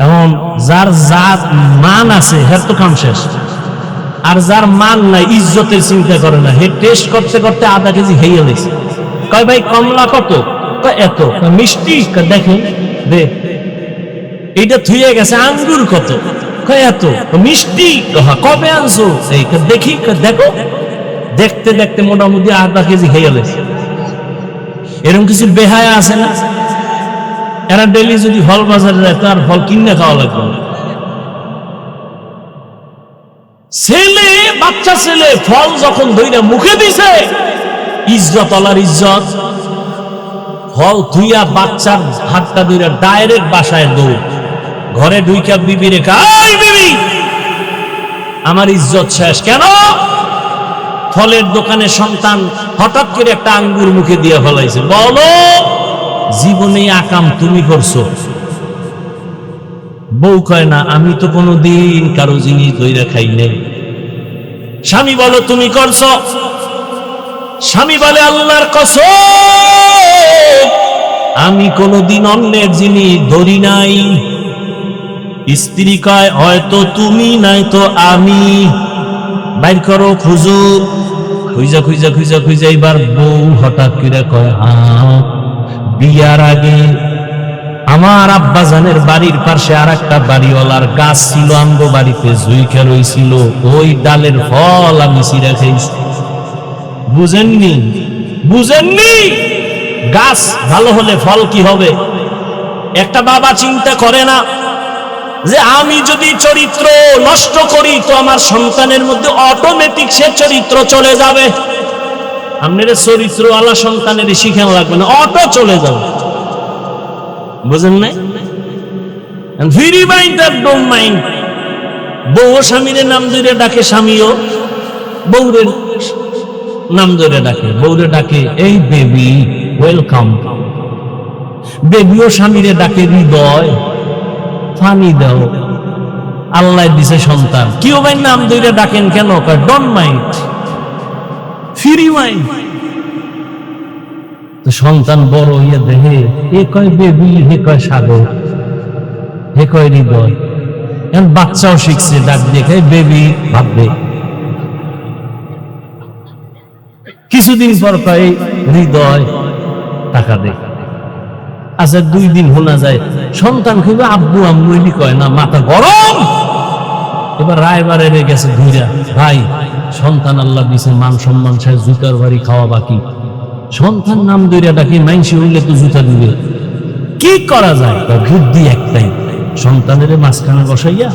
এখন যার যার মান আছে হের তো কাম শেষ, আর যার মান নাই ইজ্জতের চিন্তা করে না, হে টেস্ট করতে করতে আধা কেজি খেয়ে দিছে। কয় ভাই কমলা কত? কয় এত। মিষ্টি? দেখেন দে, এইটা থুয়ে গেছে। আঙ্গুর কত? কয় এত। মিষ্টি? কবে আনছো? এই দেখি, দেখো। দেখতে দেখতে মোটামুটি আধা কেজি খেয়ে দিছে। এরকম কিছু বেহায়া আছে না? এরা ডেলি যদি ফল বাজারে যায় তো আর ফল কিনে খাওয়া লাগবে না। ছেলে, বাচ্চা ছেলে ফল যখন ধইরা মুখে দিছে, ইজ্জত আলার ইজ্জত। ফল ধুইয়া বাচ্চার হাতটা ধইরা ডাইরেক্ট বাসায় দৌড়, ঘরে ঢুইকা বিবি রেখা, এই বিবি আমার ইজ্জত শেষ। কেন? ফলের দোকানে সন্তান হঠাৎ করে একটা আঙ্গুর মুখে দিয়ে ফলাইছে। বলো, জীবনে আকাম তুমি করছো? বউ কয় না, আমি তো কোনোদিন কারো জিনিস ধইরা খাই নাই। স্বামী বলো, তুমি করছো? স্বামী বলে, আল্লাহর কসম আমি কোনোদিন অন্যের জিনিস ধরি নাই। স্ত্রী কয়, হয়তো তুমি নাই তো আমি। বাইর করো, খুঁজো। খুঁজা খুঁজা খুঁজা খুঁজা এবার বউ হঠাৎ করে কয়, বিয়ার আগে আমার আব্বাজানের বাড়ির পাশে আর একটা বাড়িওয়ালার গাছ ছিল, আমগো বাড়িতে জুইখা রইছিল, ওই ডালের ফল আমি ছিঁড়া খাইছি। বুঝেননি? বুঝেননি? গাছ ভালো হলে ফল কি হবে? একটা বাবা চিন্তা করে না যে আমি যদি চরিত্র নষ্ট করি তো আমার সন্তানের মধ্যে অটোমেটিক সে চরিত্র চলে যাবে। আপনাদের চরিত্র আলা সন্তানের শিখানো লাগবে না, অটো চলে যাবে। বুঝেন নাই? ফ্রি মাইন্ড আর ডোন্ট মাইন্ড। বউ স্বামীর নাম ধরে ডাকে, স্বামীও বউরের নাম ধরে ডাকে। বউরে ডাকে, এই বেবি ওয়েলকাম। বেবিও স্বামীরে ডাকে, হৃদয় পানি দাও। আল্লাহ দিছে সন্তান, কেউ ভাই নাম ধরে ডাকেন কেন? Don't mind, free mind. তো সন্তান বড় হইয়া দেখে, এ কয় বেবি, হে কয় সাগর, হে কয় হৃদয়। এখন বাচ্চাও শিখছে, ডাক দেখে বেবি ভাববে। কিছুদিন পর কয় হৃদয়, টাকা দে। আচ্ছা 2 দিন শোনা যায় সন্তান খুবই আব্বু আম্মু এলি কয় না, মাথা গরম। এবার রায়বারে গেছে ঘুরা, ভাই সন্তান আল্লাহ দিছে, মান সম্মান চাই, জুতার বাড়ি খাওয়া বাকি। সন্তান নাম দইরা ডাকি, মাইনসি হইলে তো জুতা দিবে। কি করা যায়? বুদ্ধি একটাই, সন্তানের মাঝখানে বসাইয়া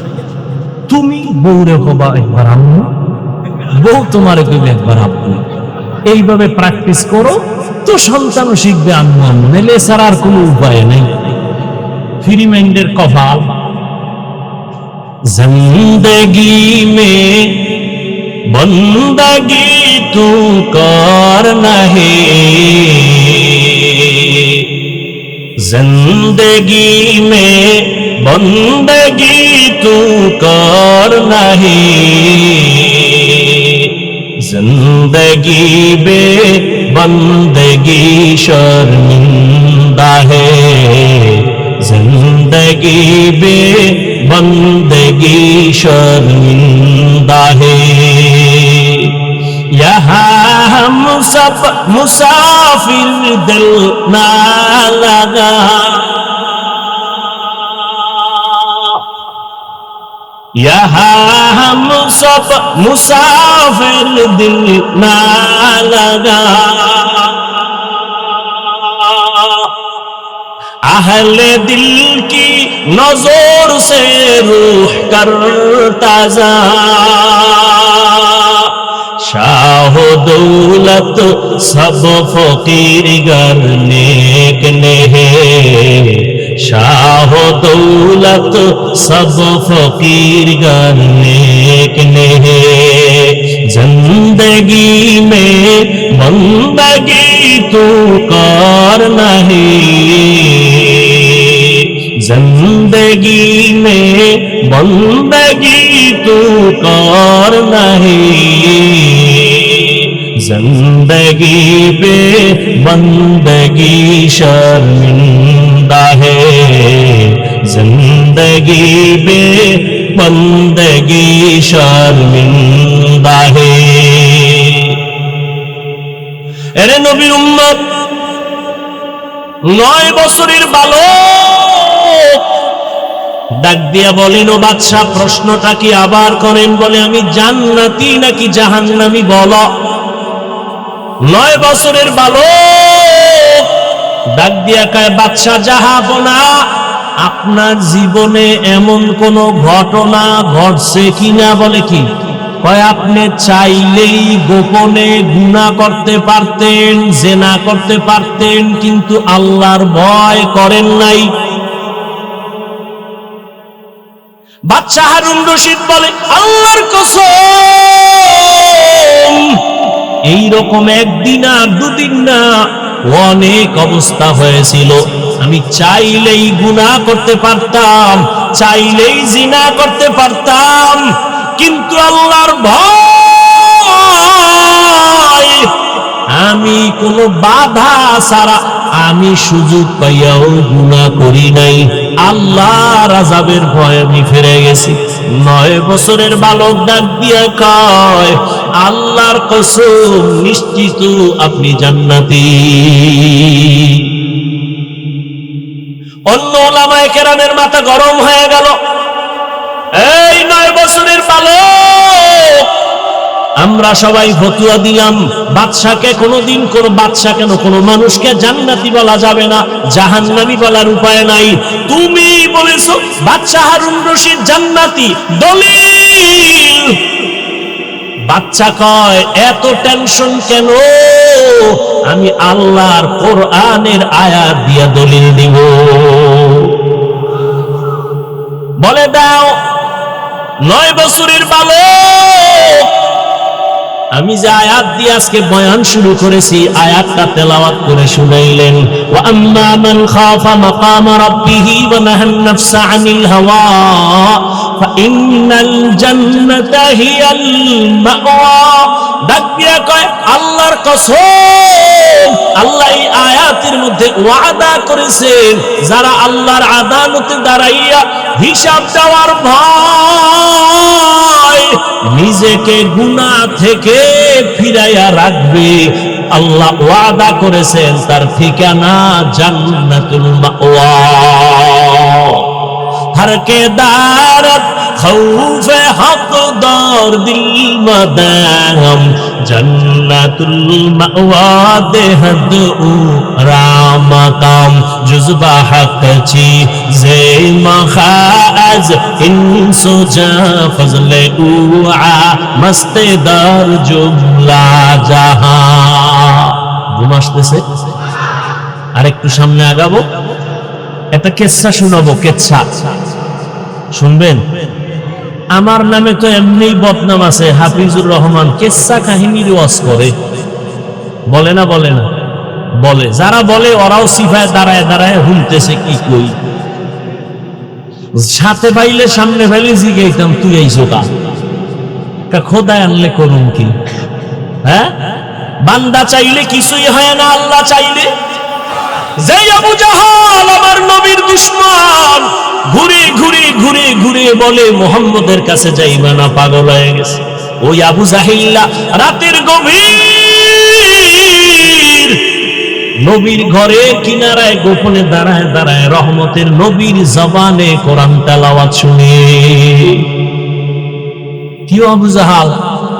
তুমি বউরে কবা একবার আম্মু, বউ তোমারে কইবে একবার আব্বু। এইভাবে প্র্যাকটিস করো তো সন্তানও শিখবে আম্মু আম্মু, নাইলে ছাড়া আর কোনো উপায় নেই। ফ্রি মাইন্ডের কপাল। জিন্দগি মে বন্দগি তু করনা হে, जिंदगी में बंदगी तू करना है, जिंदगी बे बंदगी शर्मिंदा है, जिंदगी बे बंदगी शर्मिंदा है। यहाँ हम सब मुसाफिर दिल ना लगा, यहाँ हम सब मुसाफिर दिल ना लगा, अहले दिल की नजर से रूह करता जा, शाह दौलत सब फकीर गर नेक ने है, शाह दौलत सब फकीर गन्ने के जिंदगी में बंदगी तू कर नहीं, जिंदगी में बंदगी तू कर नहीं, जिंदगी पे बंदगी शर्मिंदा है, जिंदगी पे बंदगी शर्मिंदा है। এরে নবীর উম্মত, 9 বছরের বালক ডাক দিয়া বলেন, ও বাদশা প্রশ্নটা কি আবার করেন? বলে আমি জান্নাতি নাকি জাহান্নামী বলো। 9 বছরের বালক ডাক দিয়া কয়, বাদশা জাহাপনা, আপনার জীবনে এমন কোন ঘটনা ঘটছে কিনা? বলে কি? কয় আপনি চাইলেই গোপনে গুনাহ করতে পারতেন, জেনা করতে পারতেন, কিন্তু আল্লাহর ভয় করেন নাই। বাদশা হারুন রশিদ বলে, আল্লাহর কসম, এইরকম একদিন আর দুদিন না, অনেক অবস্থা হয়েছিল। আমি চাইলেই গুনাহ করতে পারতাম, চাইলেই জিনা করতে পারতাম, কিন্তু আল্লাহর ভয়, আমি কোনো বাধা ছাড়া আমি সুযোগ পাইয়াও গুনাহ করি নাই। আল্লাহর আযাবের ভয় আমি ফিরে গেছি। 9 বছরের বালক ডাক দিয়া কয়, আল্লাহর কসম, নিশ্চিত আপনি জান্নাতি। অন্য উলামায়ে কেরামের মাথা গরম হয়ে গেল। এই 9 বছরের বালক, আমরা সবাই ফতোয়া দিলাম বাদশাকে কোনোদিন বাদশা কেন কোনো মানুষকে জান্নাতি বলা যাবে না, জাহান্নামী বলার উপায় নাই। তুমি বলেছো বাদশা হারুন রশিদ জান্নাতি, দলিল। বাদশা কয়, এত টেনশন কেন? আমি আল্লাহর কোরআনের আয়াত দিয়া দলিল দিব। বলে দাও। 9 বছরের বালক, আমি যে আয়াত দিয়ে আজকে বয়ান শুরু করেছি, আয়াতটা তেলাওয়াত করে শুনাইলেন। ওয়া আম্মা মান খাফা মাকামা রাব্বিহি ওয়া নাহান নাফসা আনিল হাওয়া ফাইন্নাল জান্নাতা হিয়াল মাওয়া। ডাক দিয়া কয়, আল্লাহর কসম, আল্লাহ এই আয়াতের মধ্যে ওয়াদা করেছেন, যারা আল্লাহর আদালতে দাঁড়াইয়া হিসাব দেওয়ার ভয় নিজেকে গুনাহ থেকে ফিরাইয়া রাখবে, আল্লাহ ওয়াদা করেছেন তার ঠিকানা জান্নাতুল মাওয়া। हर के दारत खौफे हक दौर दिल मदाम जन्नतुल मअवा देहद उ रामकाम जुज़बा हक ची जे मखाज इंसो जा फजले उआ मस्ते दर जुमला जहां। ঘুম আসতেছে? আর একটু সামনে আগাবো, একটা কেচ্ছা শোনাবো। কেচ্ছা শুনবেন? আমার নামে তো এমনি বদনাম আছে, হাফিজুর রহমান কেচ্ছা কাহিনীর ওয়াজ করে। বলে না? বলে না? বলে। যারা বলে ওরাও সিফায় দাঁড়ায় দাঁড়ায় হুনতেছে কি কই। সাথে পাইলে সামনে পাইলে জিগাইতাম, তুই আইছো কা খোদায় আনলে করুন কি? হ্যাঁ, বান্দা চাইলে কিছুই হয় না, আল্লাহ চাইলে। যে আবু জাহাল আমার নবীর দুশমন, ঘুরে ঘুরে ঘুরে ঘুরে বলে মুহাম্মদের কাছে যাইবা না, পাগল হয়ে গেছে। ওই আবু জাহিল্লা রাতের গভীর নবীর ঘরে কিনারায় গোপনে দাঁড়ায় দাঁড়ায় রহমতের নবীর জবানে কোরআন তেলাওয়াত শুনে। কি আবু জাহাল,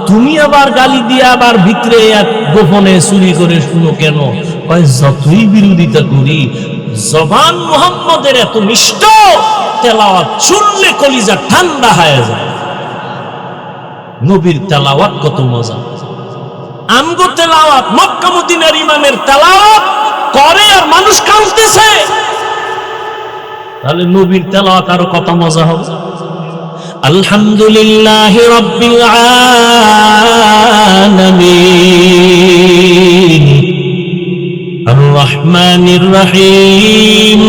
তুমি আবার গালি দিয়ে আবার ভিতরে এক গোপনে চুরি করে শুনো কেন? যতই বিরোধিতা করি, জবান মুহাম্মদের এত মিষ্ট, তেলাওয়াত শুনলে কলিজা ঠান্ডা হয়ে যায়। নবীর তেলাওয়াত কত মজা। আমগো তেলাওয়াত, মক্কা মদিনার ইমামের তেলাওয়াত করে আর মানুষ কাঁদতেছে। তাহলে নবীর তেলাওয়াত আরো কত মজা হবে। আলহামদুলিল্লাহি রাব্বিল আলামিন আর রহমানির রহিম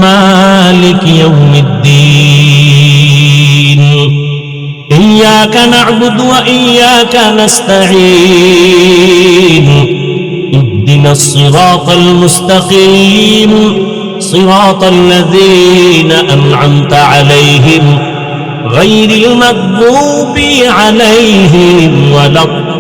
মালিক ইয়াউমিদ্দিন ইয়্যাকা না'বুদু ওয়া ইয়্যাকা নাস্তাঈন ইহদিনাস সিরাতাল মুস্তাকিম সিরাতাল লাযীনা আন'আমতা আলাইহিম গায়রিল মাগদুবি আলাইহিম ওয়ালাদ-দাল্লিন।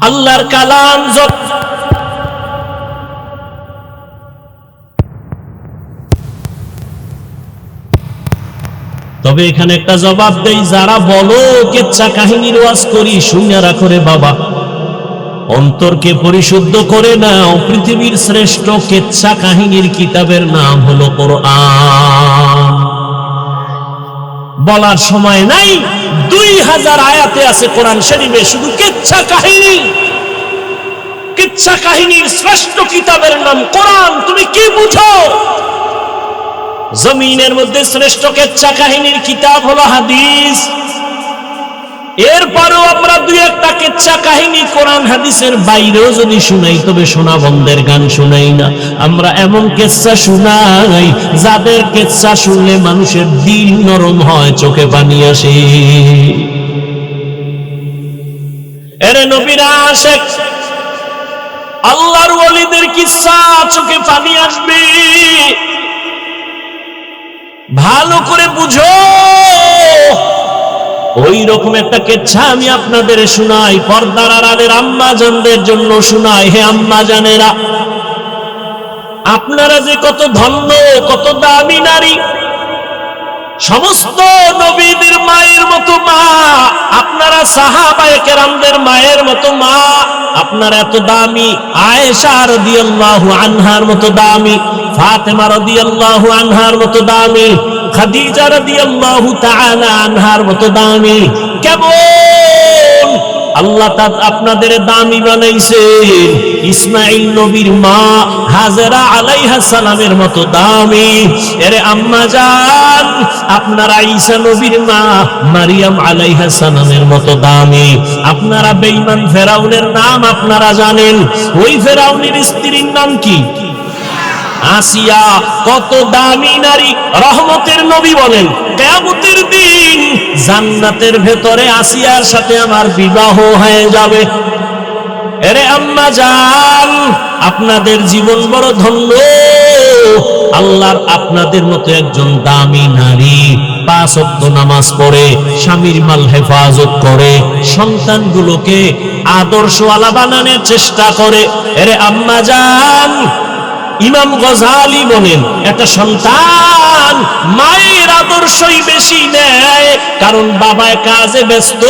আল্লাহর কালাম তবে এখানে একটা জবাব দেই, যারা বলো কেচ্ছা কাহিনীর ওয়াজ করি, শুনে রাখো রে বাবা, অন্তরকে পরিশুদ্ধ করে নাও। পৃথিবীর শ্রেষ্ঠ কেচ্ছা কাহিনীর কিতাবের নাম হলো কোরআন। বলার সময় নাই, 2000 আয়াতে আছে কোরআন শরীফে শুধু কেচ্ছা কাহিনী। কেচ্ছা কাহিনীর শ্রেষ্ঠ কিতাবের নাম কোরআন। তুমি কি বুঝো? জমিনের মধ্যে শ্রেষ্ঠ কেচ্ছা কাহিনীর কিতাব হলো হাদিস। এরপরেও আমরা দুই একটা কেচ্ছা কাহিনী কোরআন হাদিসের বাইরেও যদি শুনাই, তবে সোনা বন্ধের গান শুনাই না। আমরা এমন কেচ্ছা শুনাই যাদের কেচ্ছা শুনলে মানুষের দিল নরম হয়, চোখে পানি আসে। এরে নবীর আশিক, আল্লাহর ওয়ালিদের কিচ্ছা, চোখে পানি আসবে। ভালো করে বুঝো। ওই রকম একটা কেচ্ছা আমি আপনাদের শোনাই, পর্দার আড়ালের আম্মা জানদের জন্য শোনাই। হে আম্মা জানেরা, আপনারা যে কত ধন্য, কত দামি নারী। সমস্ত নবীদের মায়ের মতো মা, আপনারা সাহাবায়ে কেরামদের মায়ের মতো মা। আপনারা এত দামি। আয়েশা রাদিয়াল্লাহু আনহার মতো দামি, ফাতেমা রাদিয়াল্লাহু আনহার মতো দামি, খাদিজা রাদিয়াল্লাহু তাআলা আনহার মতো দামি। কেমন আল্লাহ আপনাদের দামি বানাইছেন। ইসমাইল নবীর মা হাজেরা আলাইহিস সালামের মতো দামি। এরে আম্মা জান, আপনারা ঈসা নবীর মা মারিয়াম আলাইহিস সালামের মতো দামি। আপনারা বেঈমান ফেরাউনের নাম আপনারা জানেন। ওই ফেরাউনের স্ত্রীর নাম কি? আসিয়া। কত দামি নারী। রহমতের নবী বলেন, কিয়ামতের দিন জান্নাতের ভেতরে আসিয়ার সাথে আমার বিবাহ হয়ে যাবে। এরে আম্মা জান, আপনাদের জীবন বড় ধন্য। আল্লাহর আপনাদের মতো একজন দামি নারী, 5 ওয়াক্ত নামাজ পড়ে, স্বামীর মাল হেফাজত করে, সন্তানগুলোকে আদর্শওয়ালা বানানোর চেষ্টা করে। এরে আম্মা জান, ইমাম গজালি বলেন, একটা সন্তান মায়ের আদর্শই বেশি নেয়, কারণ বাবায় কাজে ব্যস্ত।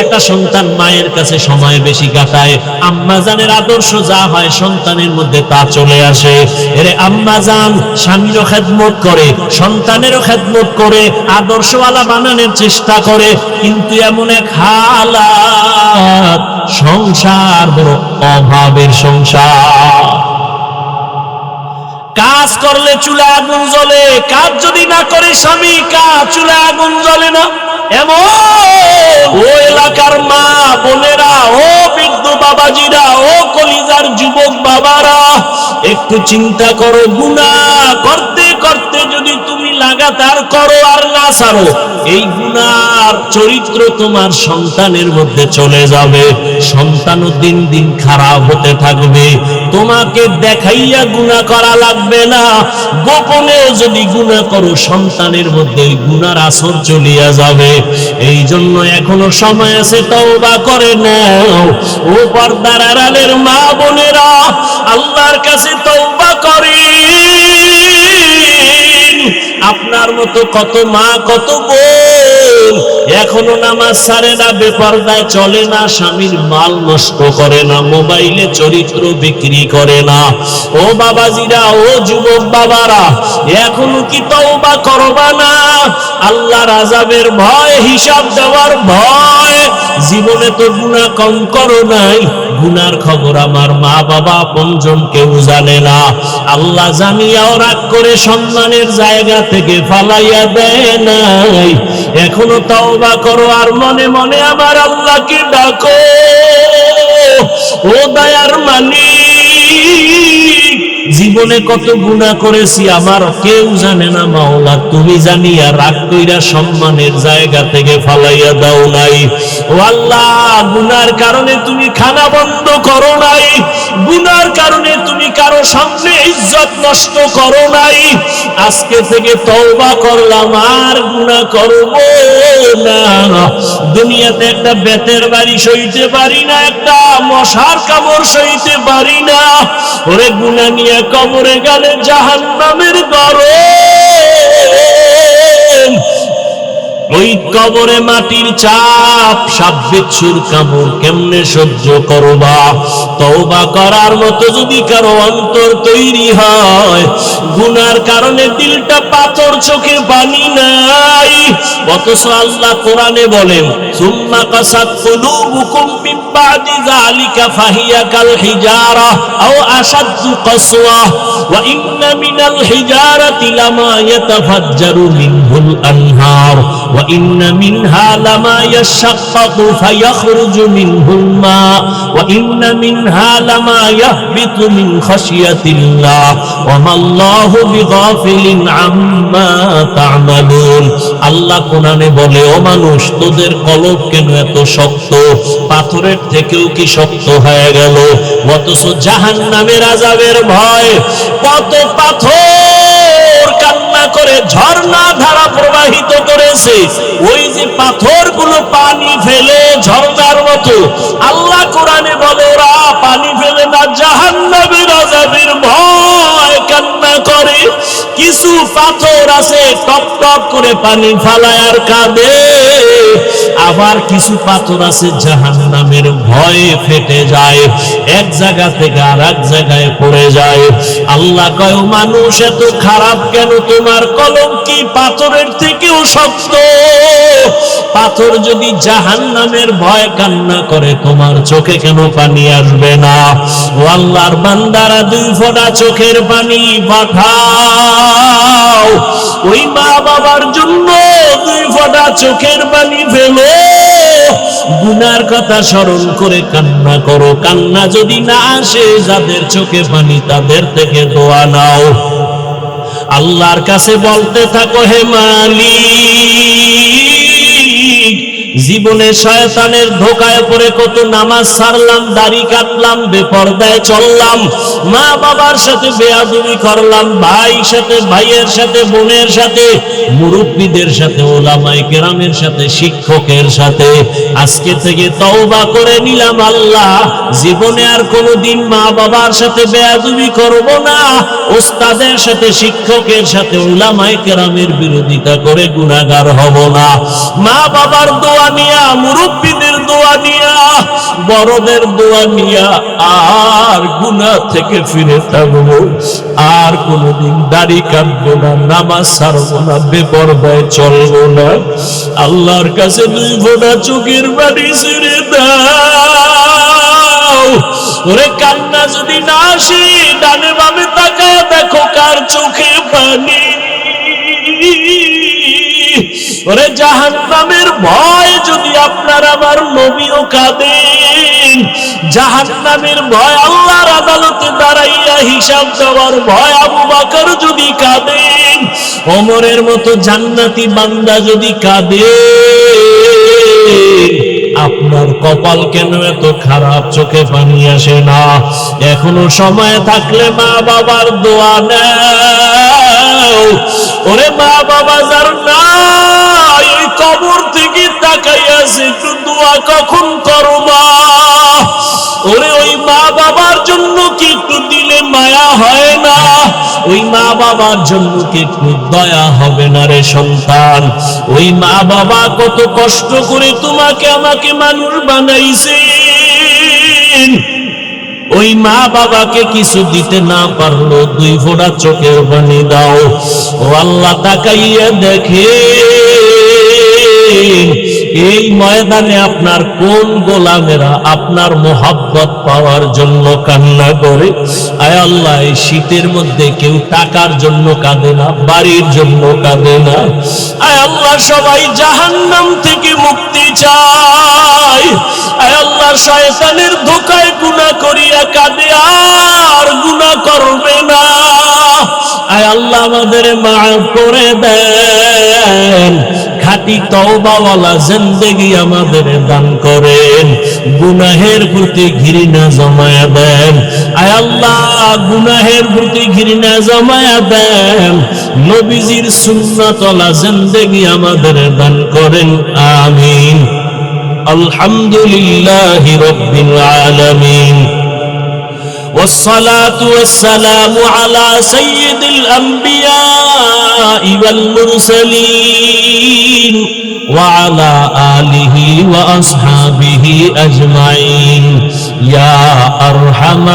একটা সন্তান মায়ের কাছে সময় বেশি কাটায়। আম্মা জানের আদর্শ যা হয় সন্তানের মধ্যে তা চলে আসে। এরে আম্মা জান স্বামীরও খেদমত করে, সন্তানেরও খেদমত করে, আদর্শওয়ালা বানানোর চেষ্টা করে। কিন্তু এমন এক হালাত, সংসার বড় অভাবের সংসার। কাজ করলে চুলা আগুন জ্বলে, কাজ যদি না করে স্বামী, কাজ চুলা আগুন জ্বলে না। এমন ও এলাকার মা বোনেরা, ও বৃদ্ধ বাবাজিরা, ও কলিজার যুবক বাবারা, একটু চিন্তা করো। গুনাহ করতে করতে যদি তুমি লাগাতার করো আর না ছাড়ো, এই গুনার চরিত্র তোমার সন্তানের মধ্যে চলে যাবে। সন্তানও দিন দিন খারাপ হতে থাকবে। তোমাকে দেখাইয়া গুনাহ করা লাগবে না, গোপনে যদি গুনাহ করো সন্তানের মধ্যে গুনার আসর চলিয়া যাবে। এই জন্য এখনো সময় আছে, তওবা করে নাও। ও পর্দার আড়ালের মা বোনেরা, আল্লাহর কাছে তওবা করেন। আপনার মতো কত মা, কত বোন এখনো নামাজ ছাড়ে না, বেপরদায় চলে না, স্বামীর মাল নষ্ট করে না, মোবাইলে চরিত্র বিক্রি করে না। ও বাবাজিরা, ও যুবক বাবারা, এখনো কি তওবা করবা না? আল্লাহর আযাবের ভয়, হিসাব দেওয়ার ভয়, জীবনে তো গুনাহ কম করো নাই, গুনার খবর আমার মা বাবা আপনজন কেউ জানে না। আল্লাহ জানিয়াও রাগ করে সম্মানের জায়গা থেকে ফালাইয়া দেয় নাই। এখনো তওবা করো আর মনে মনে আমার আল্লাহকে ডাকো, ও দয়ার মালিক, জীবনে কত গুনাহ করেছি আমার কেউ জানে না মাওলা, তুমি জানিয়া রাগ কইরা সম্মানের জায়গা থেকে ফালাইয়া দাও নাই। ও আল্লাহ, গুনার কারণে তুমি খানা বন্ধ করো নাই, গুনার কারণে তুমি কারো সামনে ইজ্জত নষ্ট করো নাই। আজকে থেকে তওবা করলাম আর গুনাহ করব না। দুনিয়াতে একটা বেতের বাড়ি সইতে পারি না, একটা মশার কামড় সইতে পারি না। ওরে গুনাহ নিয়ে কবরে গেলে জাহান্নামের গরম, ওই কবরে মাটির চাপ, সাপ বিচ্ছুর কামড় কেমনে সহ্য করবা? তওবা করার মতো যদি কারো অন্তর তৈরি হয়, গুনার কারণে দিলটা পাথর, চোখে পানি নাই, অথচ আল্লাহ কোরআনে বলেন সুম্মা কাসাত কুলুবুকুম মিন বাদি যালিকা ফাহিয়া কাল হিজারা আও আশাদ্দু কাসওয়া ওয়া ইন্না মিনাল হিজারাতি লামা ইয়াতাফাজ্জারু মিনহুল আনহার ওয়া ইন্না মিনহা লামা ইয়াশাক্কাকু ফায়াখরুজু মিনহুল মা ওয়া ইন্না মিনহা লামা ইয়াহবিতু মিন খাশিয়াতিল্লাহ ওয়া মাল্লাহু বিগাফিলিন আম্মা তা'মালুন। আল্লাহ কোরআনে বলে, ও মানুষ, তোদের কলব কেন এত শক্ত? পাথরের থেকেও কি শক্ত হয়ে গেল? অথচ জাহান্নামের আযাবের ভয়, কত পাথর কান্না করে ঝর্ণা ধারা প্রবাহিত করেছে, ওই যে পাথরগুলো পানি ফেলে ঝর্ণার মতো। আল্লাহ কোরআনে বলে, ওরা পানি ফেলে না, জাহান্নামের আযাবের ভয় কান্না করে। কিছু পাথর আছে টপ টপ করে পানি ফালায় আর কাঁদে, আবার কিছু পাথর আছে জাহান্নামের ভয়ে ফেটে যায়, এক জায়গা থেকে আর এক জায়গায় পড়ে যায়। আল্লাহ কয়, মানুষ এত খারাপ কেন? তোমার কলম কি পাথরের থেকেও শক্ত? পাথর যদি জাহান্নামের ভয় কান্না করে, তোমার চোখে কেন পানি আসবে না? ও আল্লাহর বান্দারা, 2 ফোঁটা চোখের পানি পাঠাও। ওই মা বাবার জন্য 2 ফোঁটা চোখের পানি ফেলো, গুনার কথা স্মরণ করে কান্না করো। কান্না যদি না আসে, যাদের চোখে পানি তাদের থেকে দোয়া নাও। আল্লাহর কাছে বলতে থাকো, হে মালিক, জীবনে শয়তানের ধোকায় পড়ে কত নামাজ ছাড়লাম, দাড়ি কাটলাম, বেপরদায় চললাম, মা বাবার সাথে বেয়াদবি করলাম, ভাইয়ের সাথে, ভাইয়ের সাথে, বোনের সাথে, মুরব্বীদের সাথে, ওলামায়ে কেরামের সাথে, শিক্ষকের সাথে। আজকে থেকে তওবা করে নিলাম, আল্লাহ, জীবনে আর কোনোদিন মা বাবার সাথে বেয়াদবি করব না, ওস্তাদের সাথে, শিক্ষকের সাথে, ওলামায়ে কেরামের বিরোধিতা করে গুনাহগার হব না। মা বাবার দোয়া নিয়া, মুরব্বীদের দোয়া নিয়া, বড়দের দোয়া নিয়া আর গুনাহ থেকে ফিরে থাকবো। আর কোনোদিন দাড়ি কাটবো না, নামাজ ছাড়বো না, বেপরদায় চলবো না। আল্লাহর কাছে 2 ফোঁটা চোখের পানি ছেড়ে দাও। ওরে কান্না যদি না আসে, ডানে বামে তাকায় দেখো কার চোখে পানি। ওরে জাহান্নামের ভয় যদি আপনার আমার নবীও কাঁদেন, জাহান্নামের ভয়, আল্লাহর আদালতে দাঁড়াইয়া হিসাব দেওয়ার ভয় আবু বকর যদি কাঁদেন, ওমরের মতো জান্নাতি বান্দা যদি কাঁদে, আপনার কপাল কেন এত খারাপ? চোখে পানি আসে না? এখনো সময় থাকলে মা বাবার দোয়া নাও। ওরে মা বাবা যার নাই, ওই কবর থেকে তাকাইয়াছে, একটু দোয়া কখন করবা? ওরে ওই মা বাবার জন্য কি একটু দিলে মায়া হয় না? ওই মা বাবার জন্য কি একটু দয়া হবে না রে সন্তান? ওই মা বাবা কত কষ্ট করে তোমাকে আমাকে মানুষ বানাইছেন, ওই মা বাবাকে কিছু দিতে না পারলো, 2 ফোঁটা চোখের পানি দাও। ও আল্লাহ, তাকাইয়া দেখে এই ময়দানে আপনার কোন গোলামেরা আপনার মোহাব্বত পাওয়ার জন্য কান্না করে? আয় আল্লাহ, এই শীতের মধ্যে কেউ টাকার জন্য কাঁদে না, বাড়ির জন্য কাঁদে না। আয় আল্লাহ, সবাই জাহান্নাম থেকে মুক্তি চায়। আয় আল্লাহ, শয়তানের ধোঁকায় গুনাহ করিয়া কাঁদে, আর গুনাহ করবে না। আয় আল্লাহ, আমাদের মাফ করে দেন, খাঁটি তওবাওয়ালা জিন্দেগি আমাদের দান করেন, গুনাহের প্রতি ঘৃণা জমায়া দেন। আয় আল্লাহ, গুনাহের প্রতি ঘৃণা জমায়া দেন, নবীজির সুন্নাতওয়ালা জিন্দেগি আমাদের দান করেন। আমিন। আলহামদুলিল্লাহি রাব্বিল আলামিন। والصلاة والسلام على سيد الأنبياء والمرسلين وعلى آله وأصحابه أجمعين يا أرحم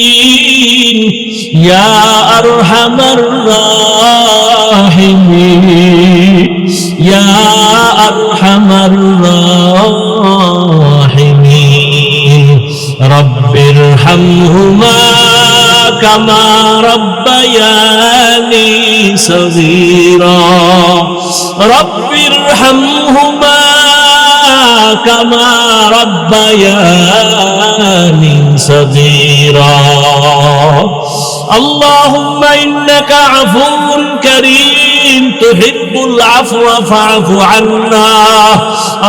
الراحمين يا أرحم الراحمين يا أرحم الراحمين رب ارحمهما كما ربياني صغيرا رب ارحمهما كما ربياني صغيرا اللهم إنك عفو كريم تحب العفو فاعف عنا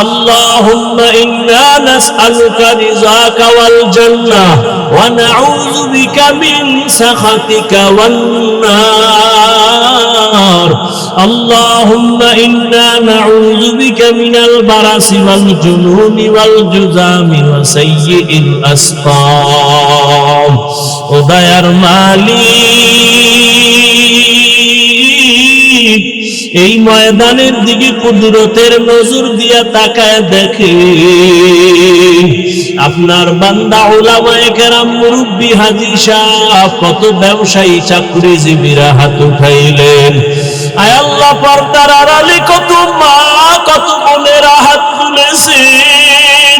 اللهم إنا نسألك رضاك والجنة ونعوذ بك من سخطك والنار اللهم إنا نعوذ بك من البرص والجنون والجذام وسيء الأسقام উদয়ার মালিক এই ময়দানের দিকে কুদরতের নজর দিয়া তাকায় দেখে আপনার বান্দা উলামায়ে কেরাম মুরব্বি হাজী সাহেব কত ব্যবসায়ী চাকরিজীবীরা হাত উঠাইলেন আয় আল্লাহ পর্দার আড়ালে কত মা কত বোনেরা হাত তুলেছেন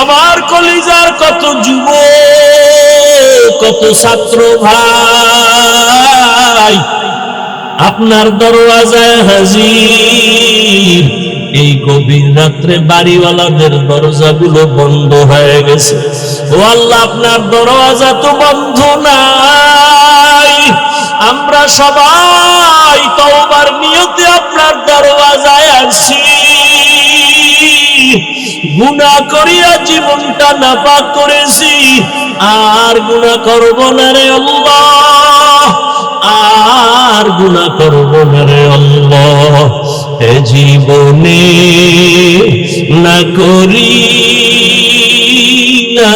আমার কলিজার কত যুবক কত ছাত্র ভাই আপনার দরওয়াজায় হাজির এই গভীর রাত্রে বাড়িওয়ালাদের দরজাগুলো বন্ধ হয়ে গেছে ও আল্লাহ আপনার দরওয়াজা তো বন্ধ নাই আমরা সবাই তওবার নিয়তে আপনার দরওয়াজায় আসছি গুনাহ করিয়া জীবনটা নাপাক করেছি আর গুনাহ করব না রে আল্লাহ আর গুনাহ করব না রে আল্লাহ এ জীবনে না করি না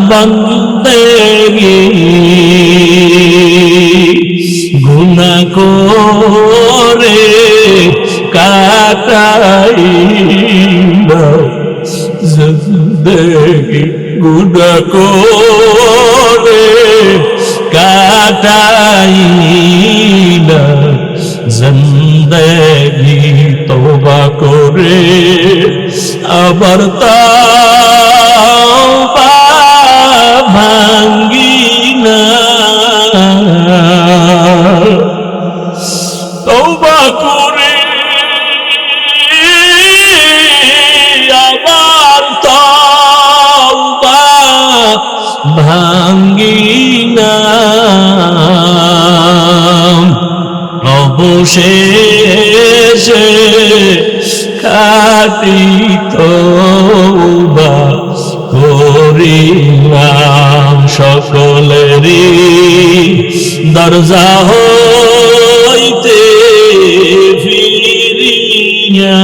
বান্দেগি গুনাহ করে কাটাই না জিন্দেগি গুনাহ করে কাটাই না জিন্দেগি তওবা করে আবার তওবা ভাঙ্গি না তওবা করে আবার তওবা ভাঙ্গি না অবশেষে খাঁটি তওবা করিলাম সকলেরই দরজা হইতে ফিরিয়া